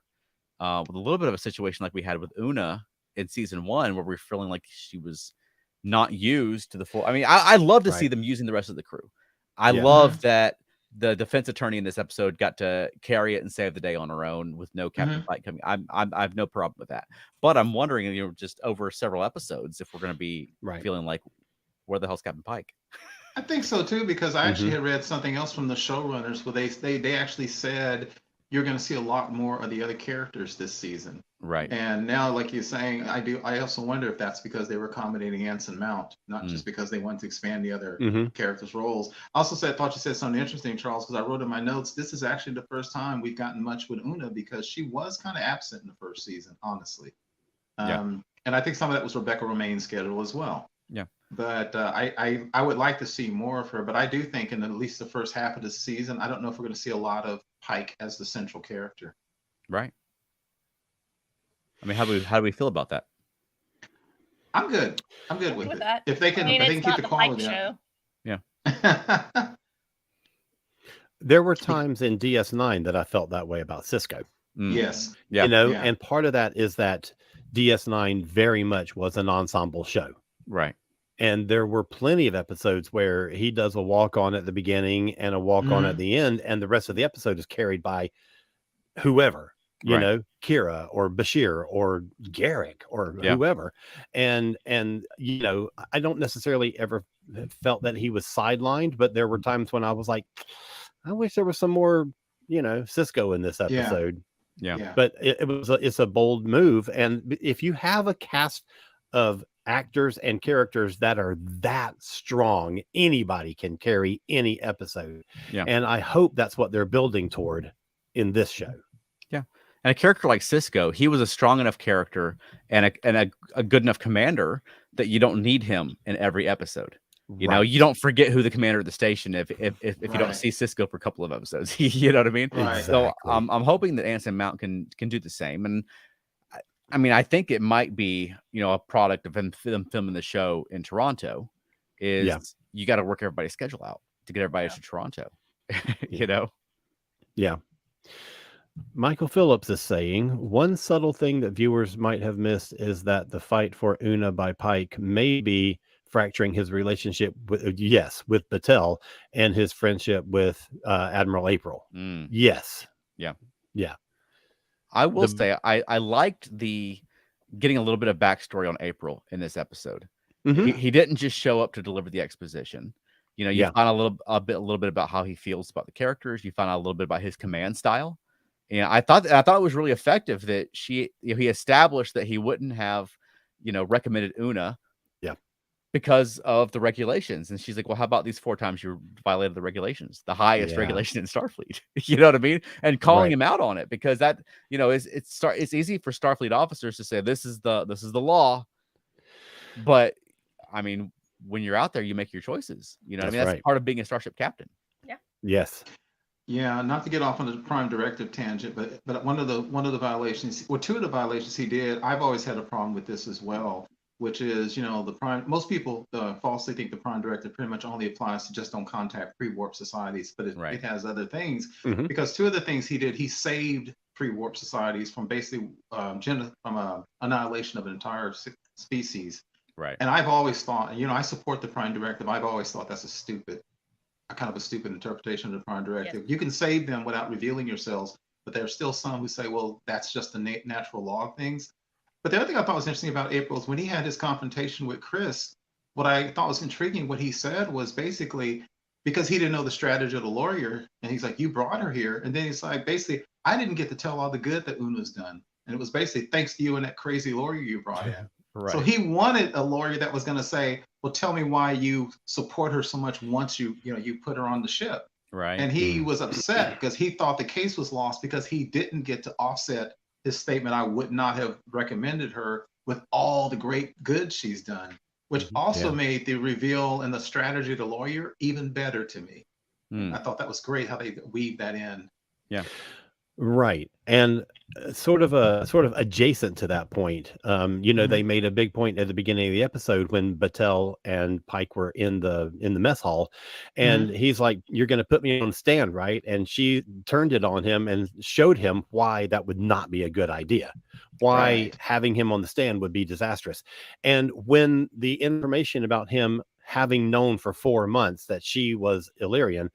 with a little bit of a situation like we had with Una in season 1, where we're feeling like she was not used to the full. I mean, I love to see them using the rest of the crew. I love that the defense attorney in this episode got to carry it and save the day on her own with no Captain Pike coming. I have no problem with that. But I'm wondering, just over several episodes, if we're going to be feeling like, where the hell's Captain Pike? I think so too, because I actually had read something else from the showrunners where they actually said you're going to see a lot more of the other characters this season. Right. And now, like you're saying, I also wonder if that's because they were accommodating Anson Mount, not just because they wanted to expand the other characters' roles. I also thought you said something interesting, Charles, because I wrote in my notes, this is actually the first time we've gotten much with Una, because she was kind of absent in the first season, honestly. And I think some of that was Rebecca Romaine's schedule as well. Yeah. But I would like to see more of her, but I do think in at least the first half of the season, I don't know if we're going to see a lot of Pike as the central character. Right. I mean, how do we feel about that? I'm good. I'm good with it. That. If they can, keep the quality up. Yeah. There were times in DS9 that I felt that way about Cisco. Yes. Yeah. And part of that is that DS9 very much was an ensemble show. Right. And there were plenty of episodes where he does a walk on at the beginning and a walk on at the end, and the rest of the episode is carried by whoever, you know, Kira or Bashir or Garrick or whoever. And I don't necessarily ever felt that he was sidelined, but there were times when I was like, I wish there was some more, Cisco in this episode. Yeah. But it's a bold move. And if you have a cast of actors and characters that are that strong, anybody can carry any episode. Yeah. And I hope that's what they're building toward in this show. Yeah. And a character like Cisco, he was a strong enough character and a good enough commander that you don't need him in every episode. You know, you don't forget who the commander of the station if you don't see Cisco for a couple of episodes. You know what I mean? Right. So I'm hoping that Anson Mount can do the same. And I mean, I think it might be, a product of them filming the show in Toronto is you got to work everybody's schedule out to get everybody to Toronto, Yeah. Michael Phillips is saying, one subtle thing that viewers might have missed is that the fight for Una by Pike may be fracturing his relationship with Battelle and his friendship with Admiral April. Mm, Yes. yeah. Yeah. I will The- say I liked the getting a little bit of backstory on April in this episode. Mhm. He didn't just show up to deliver the exposition. You know, you Yeah. find a little bit about how he feels about the characters. You find out a little bit about his command style. And I thought it was really effective that he established that he wouldn't have, recommended Una Yeah. because of the regulations. And she's like, well, how about these 4 times you violated the regulations, the highest Yeah. regulation in Starfleet? You know what I mean? And calling Right. him out on it, because that, it's easy for Starfleet officers to say, this is the law. But I mean, when you're out there, you make your choices. You know what I mean? That's That's right. part of being a starship captain. Yes. Yeah, not to get off on the prime directive tangent, but one of the violations, well, 2 of the violations he did, I've always had a problem with this as well, which is, the prime. Most people falsely think the prime directive pretty much only applies to just don't contact pre-warp societies, but it Right. has other things. Mhm. Because 2 of the things he did, he saved pre-warp societies from basically annihilation of an entire species. Right. And I've always thought, I support the prime directive. I've always thought that's a kind of a stupid interpretation of the prime directive. Yes. You can save them without revealing yourselves, but there are still some who say, well, that's just the natural law of things. But the other thing I thought was interesting about April is when he had his confrontation with Chris, what I thought was intriguing, what he said was basically, because he didn't know the strategy of the lawyer, and he's like, you brought her here. And then he's like, basically, I didn't get to tell all the good that Una's done. And it was basically thanks to you and that crazy lawyer you brought in. Right. So he wanted a lawyer that was going to say, well, tell me why you support her so much once you put her on the ship. Right. And he was upset because he thought the case was lost because he didn't get to offset his statement, I would not have recommended her, with all the great good she's done, which also made the reveal and the strategy of the lawyer even better to me. I thought that was great how they weaved that in. Yeah. Right. And sort of adjacent to that point, they made a big point at the beginning of the episode when Battelle and Pike were in the mess hall, and he's like, you're going to put me on the stand, right? And she turned it on him and showed him why that would not be a good idea, why having him on the stand would be disastrous. And when the information about him having known for 4 months that she was Illyrian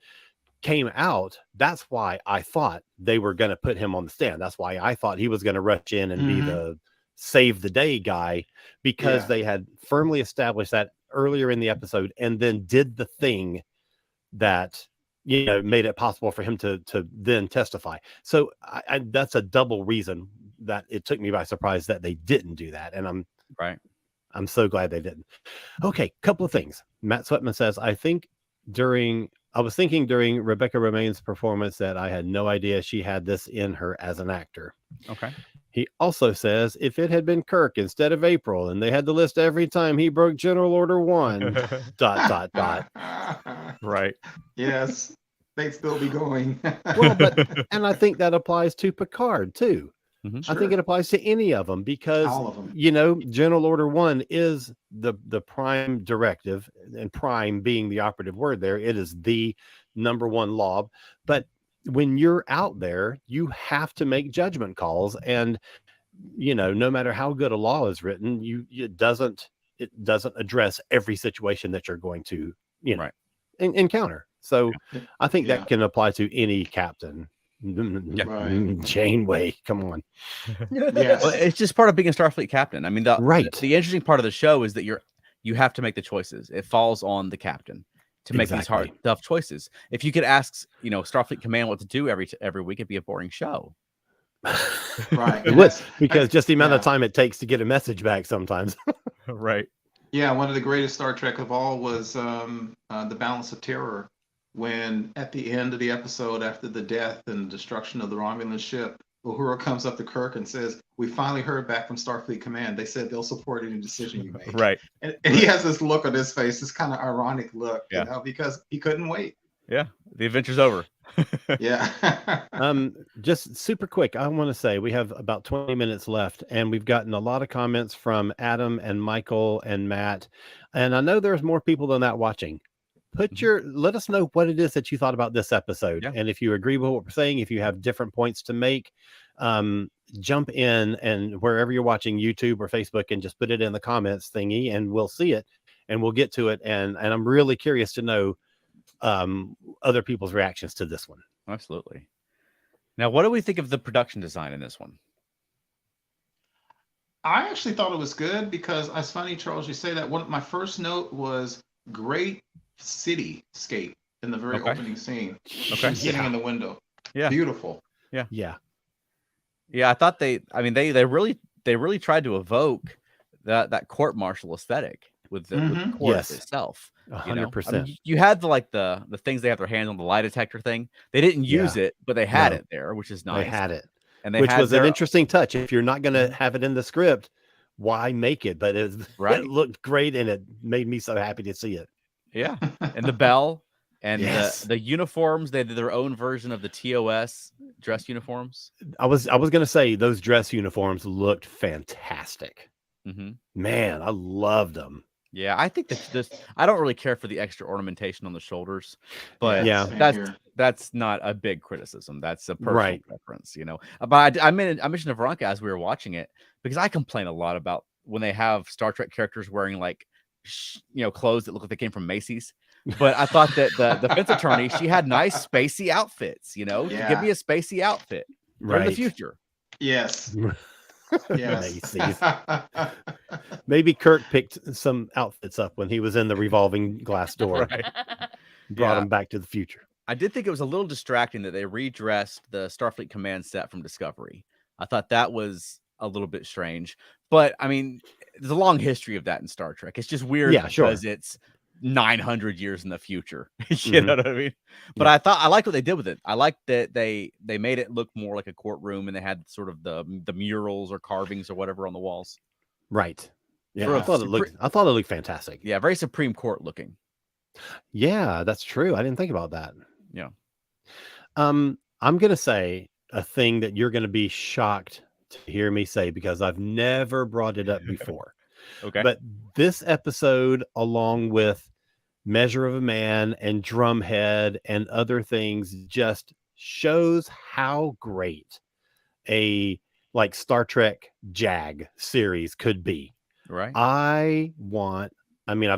came out, that's why I thought they were going to put him on the stand. That's why I thought he was going to rush in and be the save the day guy, because they had firmly established that earlier in the episode, and then did the thing that made it possible for him to then testify. So I that's a double reason that it took me by surprise that they didn't do that, and I'm so glad they didn't. Okay, couple of things. Matt Sweatman says, I was thinking during Rebecca Romaine's performance that I had no idea she had this in her as an actor. Okay. He also says, if it had been Kirk instead of April and they had to list every time he broke General Order 1, ... Right. Yes, they'd still be going. Well, and I think that applies to Picard too. I think it applies to any of them, because all of them. General Order 1 is the prime directive, and prime being the operative word there. It is the number one law. But when you're out there, you have to make judgment calls, and no matter how good a law is written, it doesn't address every situation that you're going to encounter. So I think that can apply to any captain. Janeway, come on. Yes. Well, it's just part of being a Starfleet captain. I mean, the interesting part of the show is that you have to make the choices. It falls on the captain to make these hard, tough choices. If you could ask, Starfleet Command what to do every week, it'd be a boring show. Right. It would, because just the amount of time it takes to get a message back sometimes. Right. Yeah, one of the greatest Star Trek of all was The Balance of Terror, when at the end of the episode, after the death and destruction of the Romulan ship, Uhura comes up to Kirk and says, we finally heard back from Starfleet Command. They said they'll support any decision you make. Right. And he has this look on his face, this kind of ironic look, because he couldn't wait. Yeah. The adventure's over. Yeah. Just super quick, I want to say we have about 20 minutes left, and we've gotten a lot of comments from Adam and Michael and Matt. And I know there's more people than that watching. Let us know what it is that you thought about this episode. And if you agree with what we're saying, if you have different points to make, jump in, and wherever you're watching, YouTube or Facebook, and just put it in the comments thingy, and we'll see it. and we'll get to it. And I'm really curious to know other people's reactions to this one. Absolutely. Now, what do we think of the production design in this one? I actually thought it was good because it's funny, Charles, you say that. My first note was great cityscape in the very opening scene. Okay. Sitting in the window. Yeah. Beautiful. Yeah. I thought they really tried to evoke that court martial aesthetic with the court itself. 100%. You had the things they have their hands on, the lie detector thing. They didn't use it, but they had it there, which is nice. They had it. And which was an interesting touch. If you're not going to have it in the script, why make it? But it looked great, and it made me so happy to see it. Yeah, and the bell and the uniforms. They did their own version of the TOS dress uniforms. I was going to say those dress uniforms looked fantastic. Man, I loved them. Yeah, I think I don't really care for the extra ornamentation on the shoulders, but that's not a big criticism. That's a personal preference, But I mentioned to Veronica as we were watching it because I complain a lot about when they have Star Trek characters wearing clothes that look like they came from Macy's. But I thought that the defense attorney, she had nice spacey outfits. Give me a spacey outfit for the future. Yes. Yes. Maybe Kirk picked some outfits up when he was in the revolving glass door. Brought him back to the future. I did think it was a little distracting that they redressed the Starfleet command set from Discovery. I thought that was a little bit strange. But, I mean, there's a long history of that in Star Trek. It's just weird because it's 900 years in the future. You know what I mean? But I liked what they did with it. I liked that they made it look more like a courtroom, and they had sort of the murals or carvings or whatever on the walls. Right. Yeah. I thought it looked fantastic. Yeah, very Supreme Court looking. Yeah, that's true. I didn't think about that. Yeah. I'm gonna say a thing that you're gonna be shocked to hear me say because I've never brought it up before. Okay. But this episode, along with Measure of a Man and Drumhead and other things, just shows how great a Star Trek JAG series could be. Right. I've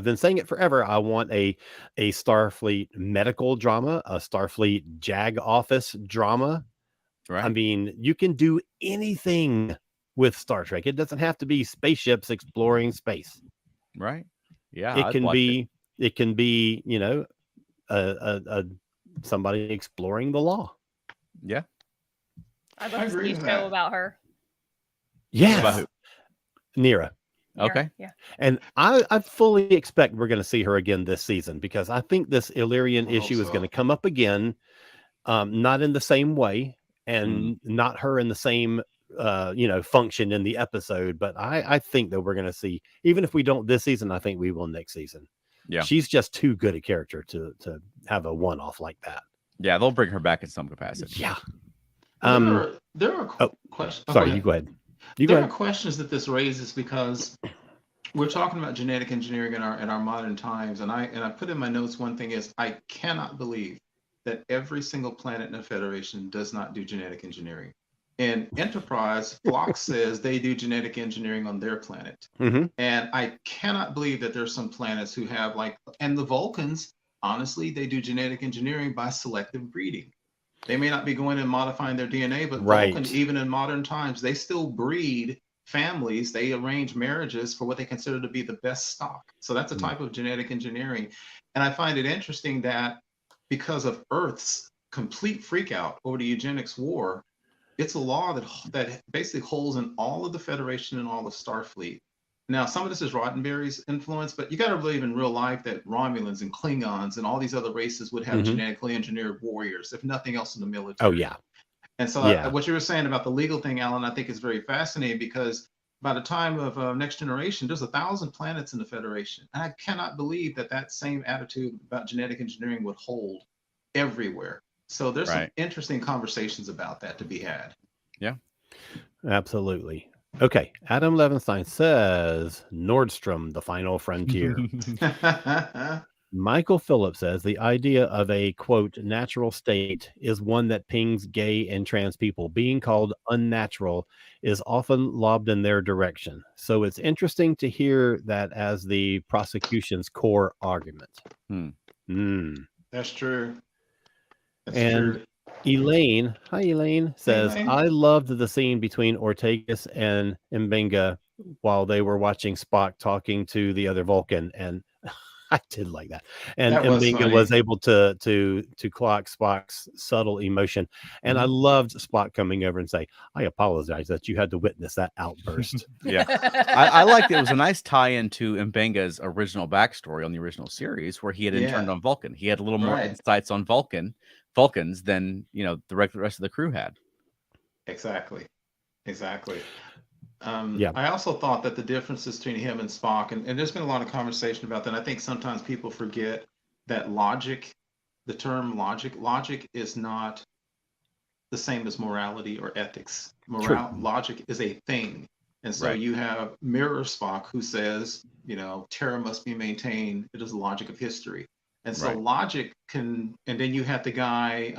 been saying it forever. I want a Starfleet medical drama, a Starfleet JAG office drama. Right. I mean, you can do anything with Star Trek. It doesn't have to be spaceships exploring space. Right. Yeah. It can be, somebody exploring the law. Yeah. I'd love to see a show about her. Yes. About who? Nira. Okay. Yeah. And I fully expect we're going to see her again this season because I think this Illyrian issue is going to come up again, not in the same way and not her in the same function in the episode. But I think that we're going to see, even if we don't this season, I think we will next season. Yeah. She's just too good a character to have a one-off like that. Yeah, they'll bring her back in some capacity. Yeah. There are questions. Sorry, you go ahead. There are questions that this raises because we're talking about genetic engineering in our modern times, and I put in my notes one thing is I cannot believe that every single planet in the Federation does not do genetic engineering. In Enterprise, Phlox says they do genetic engineering on their planet, and I cannot believe that there's some planets who have and the Vulcans. Honestly, they do genetic engineering by selective breeding. They may not be going and modifying their DNA, but Vulcan, even in modern times, they still breed families. They arrange marriages for what they consider to be the best stock. So that's a type of genetic engineering. And I find it interesting that because of Earth's complete freakout over the eugenics war, it's a law that basically holds in all of the Federation and all of Starfleet. Now, some of this is Roddenberry's influence, but you got to believe in real life that Romulans and Klingons and all these other races would have genetically engineered warriors, if nothing else in the military. Oh, yeah. And so what you were saying about the legal thing, Alan, I think is very fascinating because by the time of Next Generation, there's 1,000 planets in the Federation. And I cannot believe that same attitude about genetic engineering would hold everywhere. So there's some interesting conversations about that to be had. Yeah. Absolutely. Okay, Adam Levinstein says Nordstrom, the final frontier. Michael Phillips says the idea of a quote natural state is one that pings gay and trans people. Being called unnatural is often lobbed in their direction. So it's interesting to hear that as the prosecution's core argument. Hmm. That's true. That's And true. Elaine, hi Elaine, says, Elaine. I loved the scene between Ortegas and Mbenga while they were watching Spock talking to the other Vulcan, and I did like that. And That was Mbenga funny. was able to clock Spock's subtle emotion. And I loved Spock coming over and say, I apologize that you had to witness that outburst. Yeah. I liked it. It was a nice tie-in to Mbenga's original backstory on the original series where he had interned Yeah. on Vulcan. He had a little more Right. insights on Vulcans than, the rest of the crew had. Exactly. Exactly. Yeah. I also thought that the differences between him and Spock, and there's been a lot of conversation about that. I think sometimes people forget that the term logic is not the same as morality or ethics. Logic is a thing. And so Right. you have Mirror Spock who says, terror must be maintained. It is the logic of history. And so Right. logic can, and then you had the guy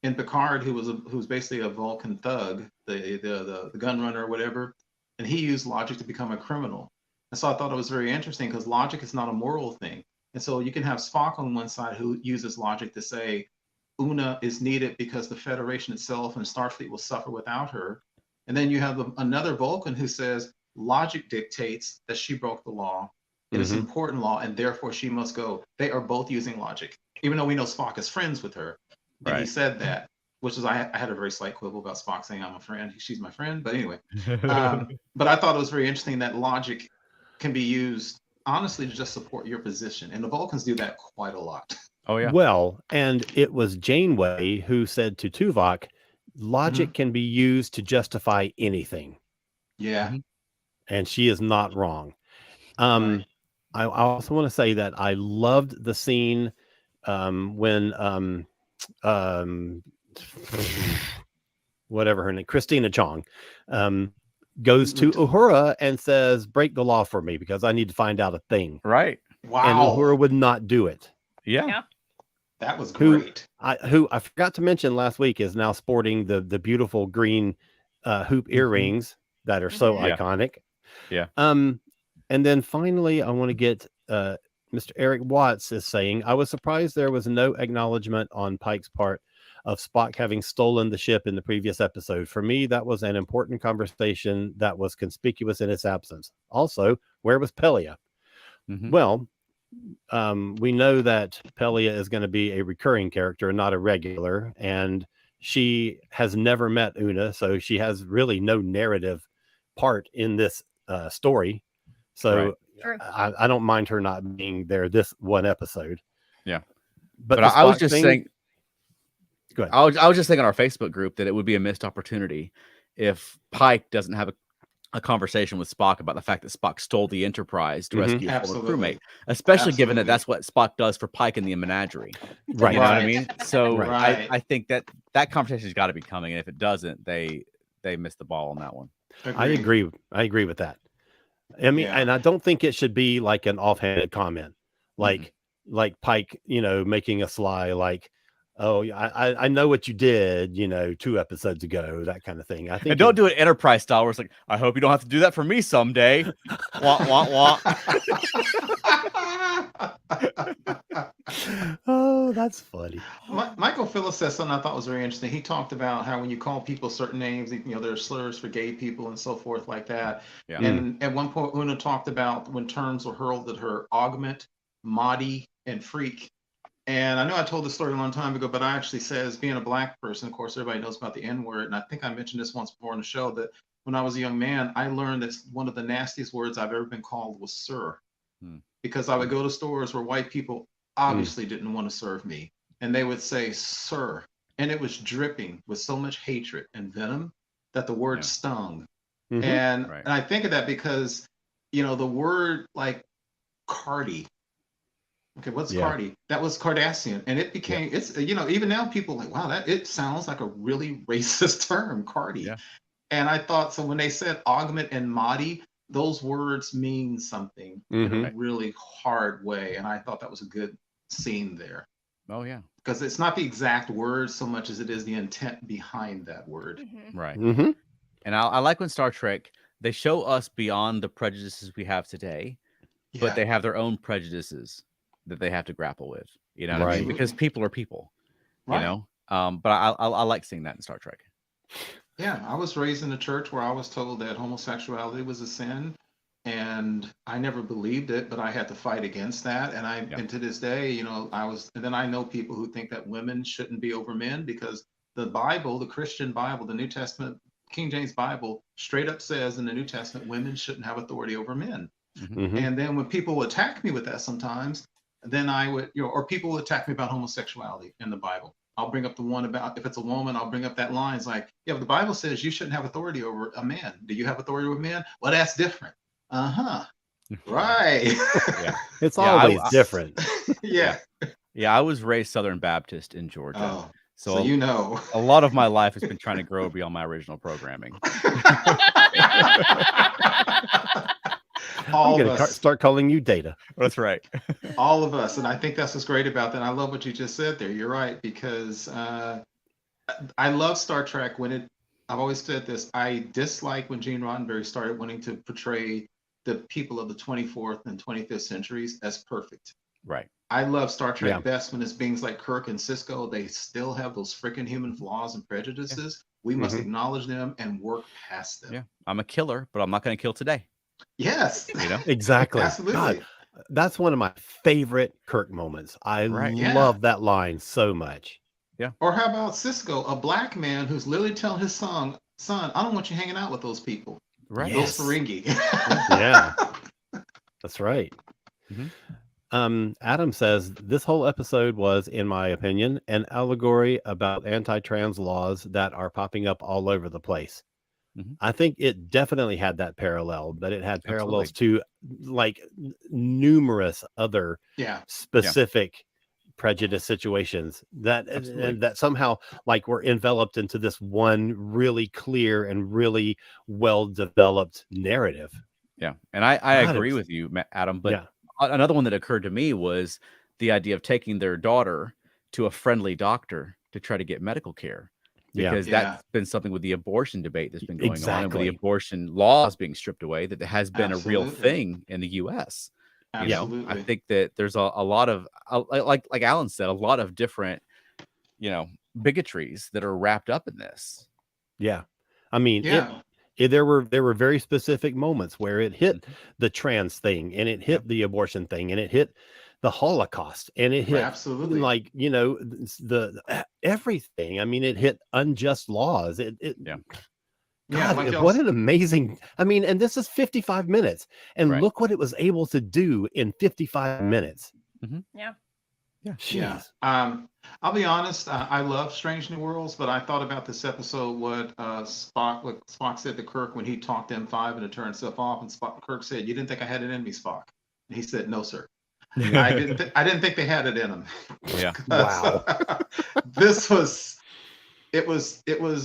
in Picard who was basically a Vulcan thug, the gun runner or whatever, and he used logic to become a criminal. And so I thought it was very interesting because logic is not a moral thing. And so you can have Spock on one side who uses logic to say Una is needed because the Federation itself and Starfleet will suffer without her. And then you have another Vulcan who says logic dictates that she broke the law. It is important law, and therefore she must go. They are both using logic, even though we know Spock is friends with her. And he said that, which is, I had a very slight quibble about Spock saying, I'm a friend, she's my friend. But anyway, but I thought it was very interesting that logic can be used, honestly, to just support your position. And the Vulcans do that quite a lot. Oh, yeah. Well, and it was Janeway who said to Tuvok, logic can be used to justify anything. Yeah. And she is not wrong. Right. I also want to say that I loved the scene when whatever her name, Christina Chong, goes to Uhura and says, break the law for me because I need to find out a thing. Right. Wow. And Uhura would not do it. Yeah. That was great. Who I forgot to mention last week is now sporting the beautiful green hoop earrings that are so iconic. Yeah. And then finally, I want to get Mr. Eric Watts is saying, I was surprised there was no acknowledgement on Pike's part of Spock having stolen the ship in the previous episode. For me, that was an important conversation that was conspicuous in its absence. Also, where was Pelia? Well, we know that Pelia is going to be a recurring character, not a regular, and she has never met Una, so she has really no narrative part in this story. So I don't mind her not being there this one episode. Yeah. But I was just saying, go ahead. I was just saying on our Facebook group that it would be a missed opportunity if Pike doesn't have a conversation with Spock about the fact that Spock stole the Enterprise to rescue a former crewmate, especially given that that's what Spock does for Pike in the Menagerie. Right. You know what I mean? So Right. I think that conversation has got to be coming. And if it doesn't, they missed the ball on that one. Agreed. I agree with that. I mean, and I don't think it should be like an offhanded comment, like Pike, making a sly, like, oh, I know what you did, 2 episodes ago, that kind of thing. I think, and don't do it Enterprise style where it's like, I hope you don't have to do that for me someday. Wah, wah, wah. Oh, that's funny. Michael Phillips said something I thought was very interesting. He talked about how when you call people certain names, there are slurs for gay people and so forth like that. Yeah. And at one point, Una talked about when terms were hurled at her, augment, Mahdi, and freak. And I know I told this story a long time ago, but I actually said, as being a Black person, of course, everybody knows about the N-word. And I think I mentioned this once before on the show that when I was a young man, I learned that one of the nastiest words I've ever been called was sir. Because I would go to stores where white people obviously didn't want to serve me. And they would say, sir. And it was dripping with so much hatred and venom that the word stung. And I think of that because, the word like Cardi. Okay, what's Cardi? That was Cardassian. And it became, it's, even now people are like, wow, it sounds like a really racist term, Cardi. And I thought, so when they said augment and Mahdi, those words mean something in a really hard way, and I thought that was a good scene there. Oh yeah. Because it's not the exact word so much as it is the intent behind that word. Right. Mm-hmm. And I like when Star Trek, they show us beyond the prejudices we have today, but Yeah, they have their own prejudices that they have to grapple with. You know what I mean? Right. Because absolutely. people are people. You Right. know. But I like seeing that in Star Trek. Yeah, I was raised in a church where I was told that homosexuality was a sin, and I never believed it, but I had to fight against that. Yeah. And to this day, and then I know people who think that women shouldn't be over men because the Bible, the Christian Bible, the New Testament, King James Bible, straight up says in the New Testament, women shouldn't have authority over men. Mm-hmm. Mm-hmm. And then when people would attack me with that sometimes, then I would, or people would attack me about homosexuality in the Bible. I'll bring up the one about if it's a woman, I'll bring up that line. It's like, yeah, but the Bible says you shouldn't have authority over a man. Do you have authority over men? Well, that's different. Uh-huh. Right. Yeah. It's Yeah, always different. Yeah. Yeah, I was raised Southern Baptist in Georgia. Oh, So so you know. a lot of my life has been trying to grow beyond my original programming. I'm All of going to us. start calling you Data. That's right. All of us. And I think that's what's great about that. I love what you just said there. You're right, because I love Star Trek I've always said this, I dislike when Gene Roddenberry started wanting to portray the people of the 24th and 25th centuries as perfect. Right. I love Star Trek Yeah. best when it's beings like Kirk and Cisco. They still have those freaking human flaws and prejudices. We must acknowledge them and work past them. Yeah. I'm a killer, but I'm not going to kill today. Yes. You know? Exactly. Absolutely. God, that's one of my favorite Kirk moments. I Right. Yeah. love that line so much. Or how about Cisco, a black man who's literally telling his son, I don't want you hanging out with those people. Right. Yes. Those Ferengi. Yeah. That's right. Mhm. Adam says this whole episode was, in my opinion, an allegory about anti-trans laws that are popping up all over the place. Mhm. I think it definitely had that parallel, but it had parallels Absolutely. to like numerous other Yeah. specific prejudice situations that Absolutely. and that somehow like were enveloped into this one really clear and really well developed narrative. Yeah. And I God, it agree was- with you, Adam. But Yeah. another one that occurred to me was the idea of taking their daughter to a friendly doctor to try to get medical care. Yeah. Because Yeah. that's been something with the abortion debate that's been going on, and with Exactly. the abortion laws being stripped away, that has been a real Absolutely. thing in the U.S. You know, I Absolutely. think that there's a lot of, like Alan said, a lot of different, bigotries that are wrapped up in this. Yeah. I mean, Yeah. there were very specific moments where it hit Mhm. the trans thing, and it hit the abortion thing, and it hit the Holocaust, and it hit Absolutely. like the everything. I mean, it hit unjust laws. Yeah, God, like y'all what an amazing. I mean, and this is 55 minutes, and Right. look what it was able to do in 55 minutes. Yeah. Yeah. Jeez. I'll be honest. I love Strange New Worlds, but I thought about this episode what Spock said to Kirk when he talked to M5 and it turned himself off, and Kirk said, "You didn't think I had it in me, Spock?" And he said, "No, sir. I didn't think they had it in them." Yeah. Wow. This was. It was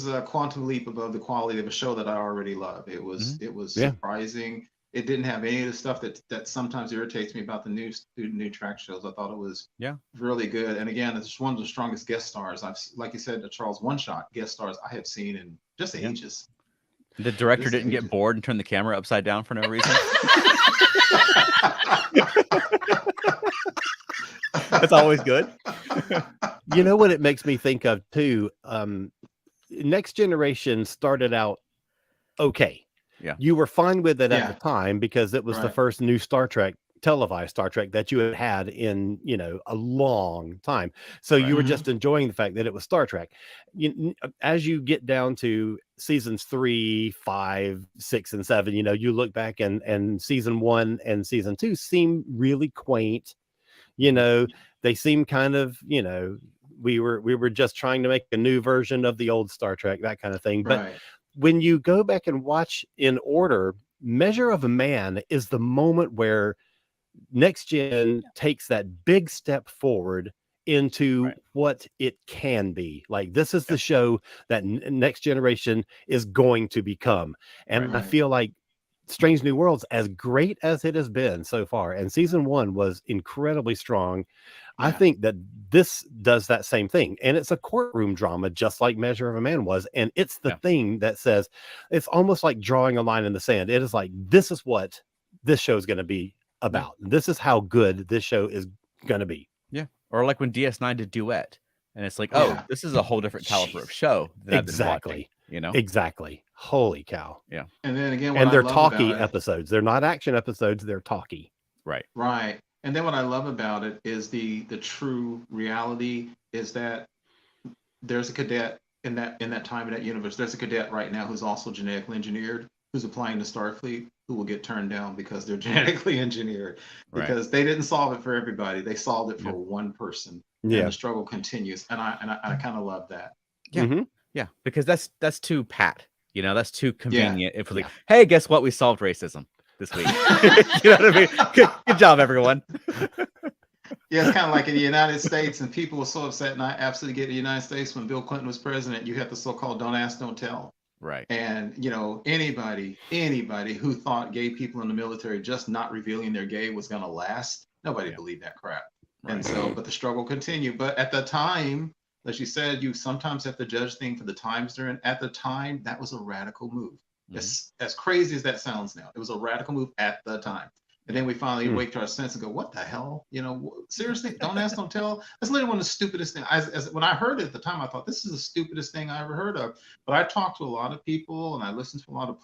a quantum leap above the quality of a show that I already love. It was Yeah. surprising. It didn't have any of the stuff that sometimes irritates me about the new track shows. I thought it was really good. And again, it's one of the strongest guest stars like you said, the Charles One Shot guest stars I have seen in just ages. The director Just didn't get ages. bored and turn the camera upside down for no reason. That's always good. You know what it makes me think of too? Next Generation started out okay. Yeah. You were fine with it Yeah. at the time because it was the Right. first new Star Trek, televised Star Trek that you had had in, a long time. So you were Mhm. just enjoying the fact that it was Star Trek. As you get down to seasons 3, 5, 6, and 7, you look back and season 1 and season 2 seem really quaint. They seem kind of, we were just trying to make a new version of the old Star Trek, that kind of thing. But Right. when you go back and watch in order, Measure of a Man is the moment where Next Gen takes that big step forward into what it can be. Like, this is the show that Next Generation is going to become. And I Right. feel like Strange New Worlds, as great as it has been so far, and season 1 was incredibly strong, I Yeah. think that this does that same thing. And it's a courtroom drama, just like Measure of a Man was. And it's the Yeah. thing that says, it's almost like drawing a line in the sand. It is like, this is what this show is going to be about. This is how good this show is going to be. Yeah. Or like when DS9 did Duet. And it's like, Yeah. this is a whole different caliber of show that I've been watching, you know? Exactly. Holy cow. Yeah. And then again, what And I they're love talky about it, episodes. They're not action episodes. They're talky. Right. right? And then what I love about it is the true reality is that there's a cadet in that time in that universe. There's a cadet right now who's also genetically engineered, who's applying to Starfleet, who will get turned down because they're genetically engineered, Right. because they didn't solve it for everybody. They solved it for Yeah. one person. Yeah. And the struggle continues. And I kind of love that. Yeah. Mhm. Yeah. Because that's too pat. You know, that's too convenient. If we're like, Yeah. hey, guess what? We solved racism this week. You know what I mean? Good job, everyone. Yeah, it's kind of like in the United States, and people were so upset, and I absolutely get the United States when Bill Clinton was president. You had the so-called "don't ask, don't tell," Right. and you know anybody who thought gay people in the military just not revealing their gay was going to last, nobody Yeah. believed that crap. Right. And so, but the struggle continued. But at the time, as you said, you sometimes have to judge things for the times they're in. At the time, that was a radical move. Mhm. As crazy as that sounds now, it was a radical move at the time. And then we finally Hmm. wake to our sense and go, what the hell? You know, seriously, don't ask, don't tell. That's literally one of the stupidest things. When I heard it at the time, I thought this is the stupidest thing I ever heard of. But I talked to a lot of people and I listened to a lot of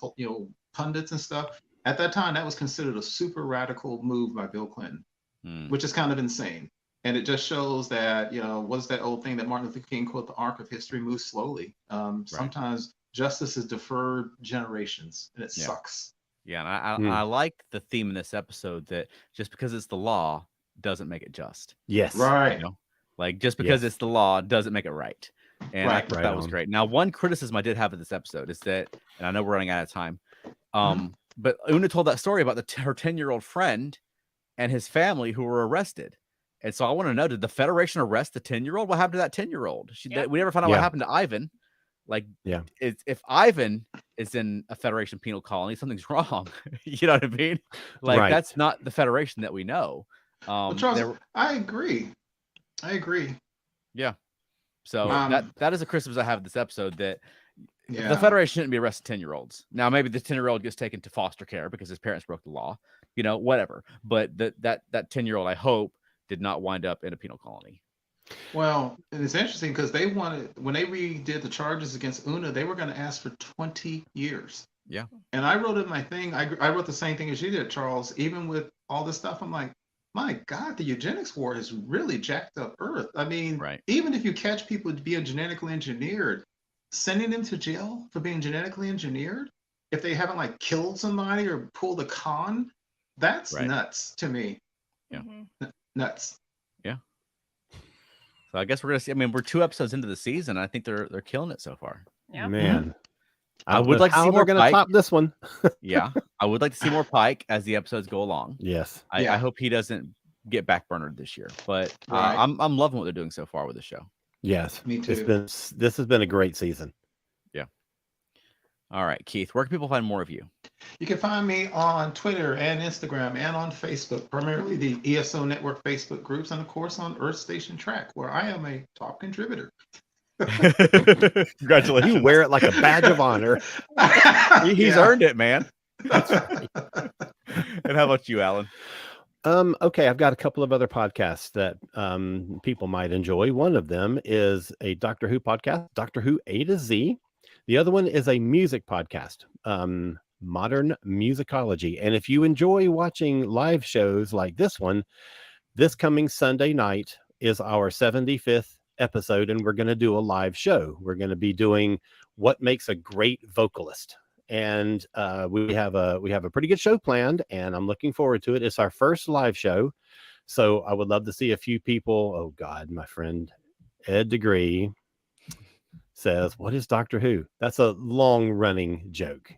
pundits and stuff. At that time, that was considered a super radical move by Bill Clinton, Mm. which is kind of insane. And it just shows that, what's that old thing that Martin Luther King quote, the arc of history moves slowly. Sometimes justice is deferred generations, and it sucks. Yeah, and I like the theme in this episode that just because it's the law doesn't make it just. Yes. Right. You know, like just because it's the law doesn't make it right. And I Right. thought Right that was on. great. Now, one criticism I did have of this episode is that, and I know we're running out of time, but Una told that story about her 10-year-old friend and his family who were arrested. And so I want to know, did the Federation arrest the 10-year-old? What happened to that 10-year-old? Yep. We never found out what happened to Ivan. Like, if Ivan is in a Federation penal colony, something's wrong. You know what I mean? Like, that's not the Federation that we know. Well, Charles, I agree. Yeah. So that is a criticism I have of this episode, that Yeah. the Federation shouldn't be arresting 10-year-olds. Now, maybe the 10-year-old gets taken to foster care because his parents broke the law, whatever. But that 10-year-old, I hope, did not wind up in a penal colony. Well, and it's interesting because they wanted, when they redid the charges against Una, they were going to ask for 20 years. Yeah. And I wrote in my thing, I wrote the same thing as you did, Charles. Even with all this stuff, I'm like, my God, the eugenics war has really jacked up Earth. I mean, even if you catch people being genetically engineered, sending them to jail for being genetically engineered, if they haven't like killed somebody or pulled a con, that's nuts to me. Yeah. Nuts. Yeah. So I guess we're gonna see. I mean, we're 2 episodes into the season. I think they're killing it so far. Yeah. Man, I would like to see more They're Pike. gonna top this one. Yeah, I would like to see more Pike as the episodes go along. Yes. I hope he doesn't get backburnered this year. But I'm loving what they're doing so far with the show. Yes. Me too. This has been a great season. Yeah. All right, Keith, where can people find more of you? You can find me on Twitter and Instagram and on Facebook, primarily the ESO Network Facebook groups, and of course on Earth Station Track, where I am a top contributor. Congratulations. You wear it like a badge of honor. He's earned it, man. And how about you, Alan? Okay, I've got a couple of other podcasts that people might enjoy. One of them is a Doctor Who podcast, Doctor Who A to Z. The other one is a music podcast, Modern Musicology. And if you enjoy watching live shows like this one, this coming Sunday night is our 75th episode, and we're going to do a live show. We're going to be doing what makes a great vocalist. And we have a pretty good show planned, and I'm looking forward to it. It's our first live show, so I would love to see a few people. Oh God, my friend Ed Degree says, "What is Doctor Who?" That's a long-running joke.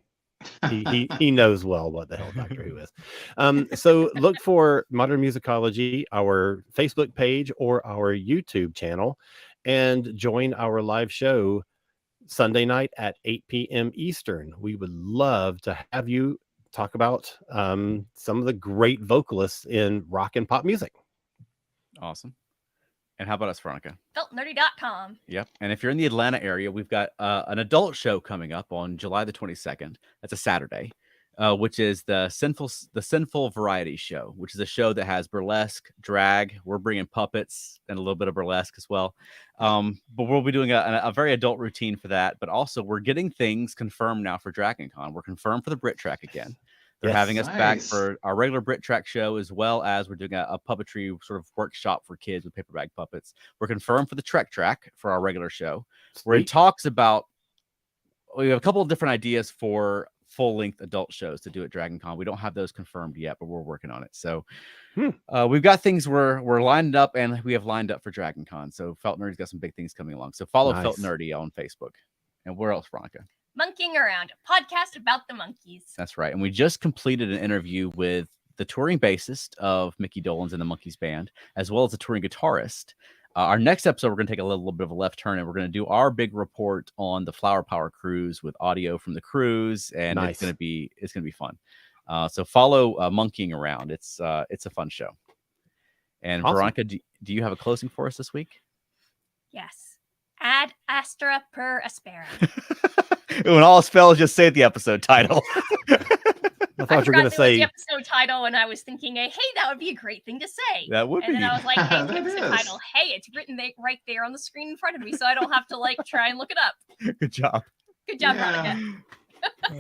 He knows well what the hell Doctor Who is. So look for Modern Musicology, our Facebook page or our YouTube channel, and join our live show Sunday night at 8 p.m. Eastern. We would love to have you talk about some of the great vocalists in rock and pop music. Awesome. And how about us, Veronica? Feltnerdy.com. Yep. And if you're in the Atlanta area, we've got an adult show coming up on July the 22nd. That's a Saturday, which is the Sinful Variety Show, which is a show that has burlesque, drag. We're bringing puppets and a little bit of burlesque as well. But we'll be doing a very adult routine for that. But also, we're getting things confirmed now for Dragon Con. We're confirmed for the Brit Track again. They're having us back for our regular Brit Track show, as well as we're doing a puppetry sort of workshop for kids with paper bag puppets. We're confirmed for the Trek Track for our regular show. We're in talks about, we have a couple of different ideas for full-length adult shows to do at Dragon Con. We don't have those confirmed yet, but we're working on it. So we've got things we're lined up, and we have lined up for Dragon Con. So Felt Nerdy's got some big things coming along. So follow Felt Nerdy on Facebook. And where else, Veronica? Monkeying Around, a podcast about the monkeys. That's right. And we just completed an interview with the touring bassist of Mickey Dolenz and the Monkees Band, as well as the touring guitarist. Our next episode, we're going to take a little bit of a left turn, and we're going to do our big report on the Flower Power cruise with audio from the cruise, and it's going to be fun. So follow Monkeying Around. It's a fun show. And Veronica, do you have a closing for us this week? Yes. Ad Astra per Aspera. When all spells, just say the episode title. I thought you were going to say the episode title, and I was thinking, hey, that would be a great thing to say. That would be. And then I was like, hey, the episode title. Hey, it's written right there on the screen in front of me, so I don't have to try and look it up. Good job. Good job, Veronica.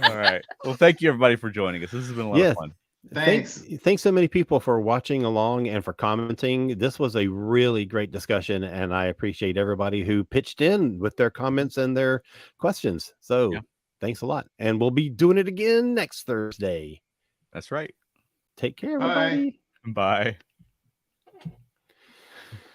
All right. Well, thank you everybody for joining us. This has been a lot of fun. Thanks so many people for watching along and for commenting. This was a really great discussion, and I appreciate everybody who pitched in with their comments and their questions. So thanks a lot. And we'll be doing it again next Thursday. That's right. Take care, everybody. Bye.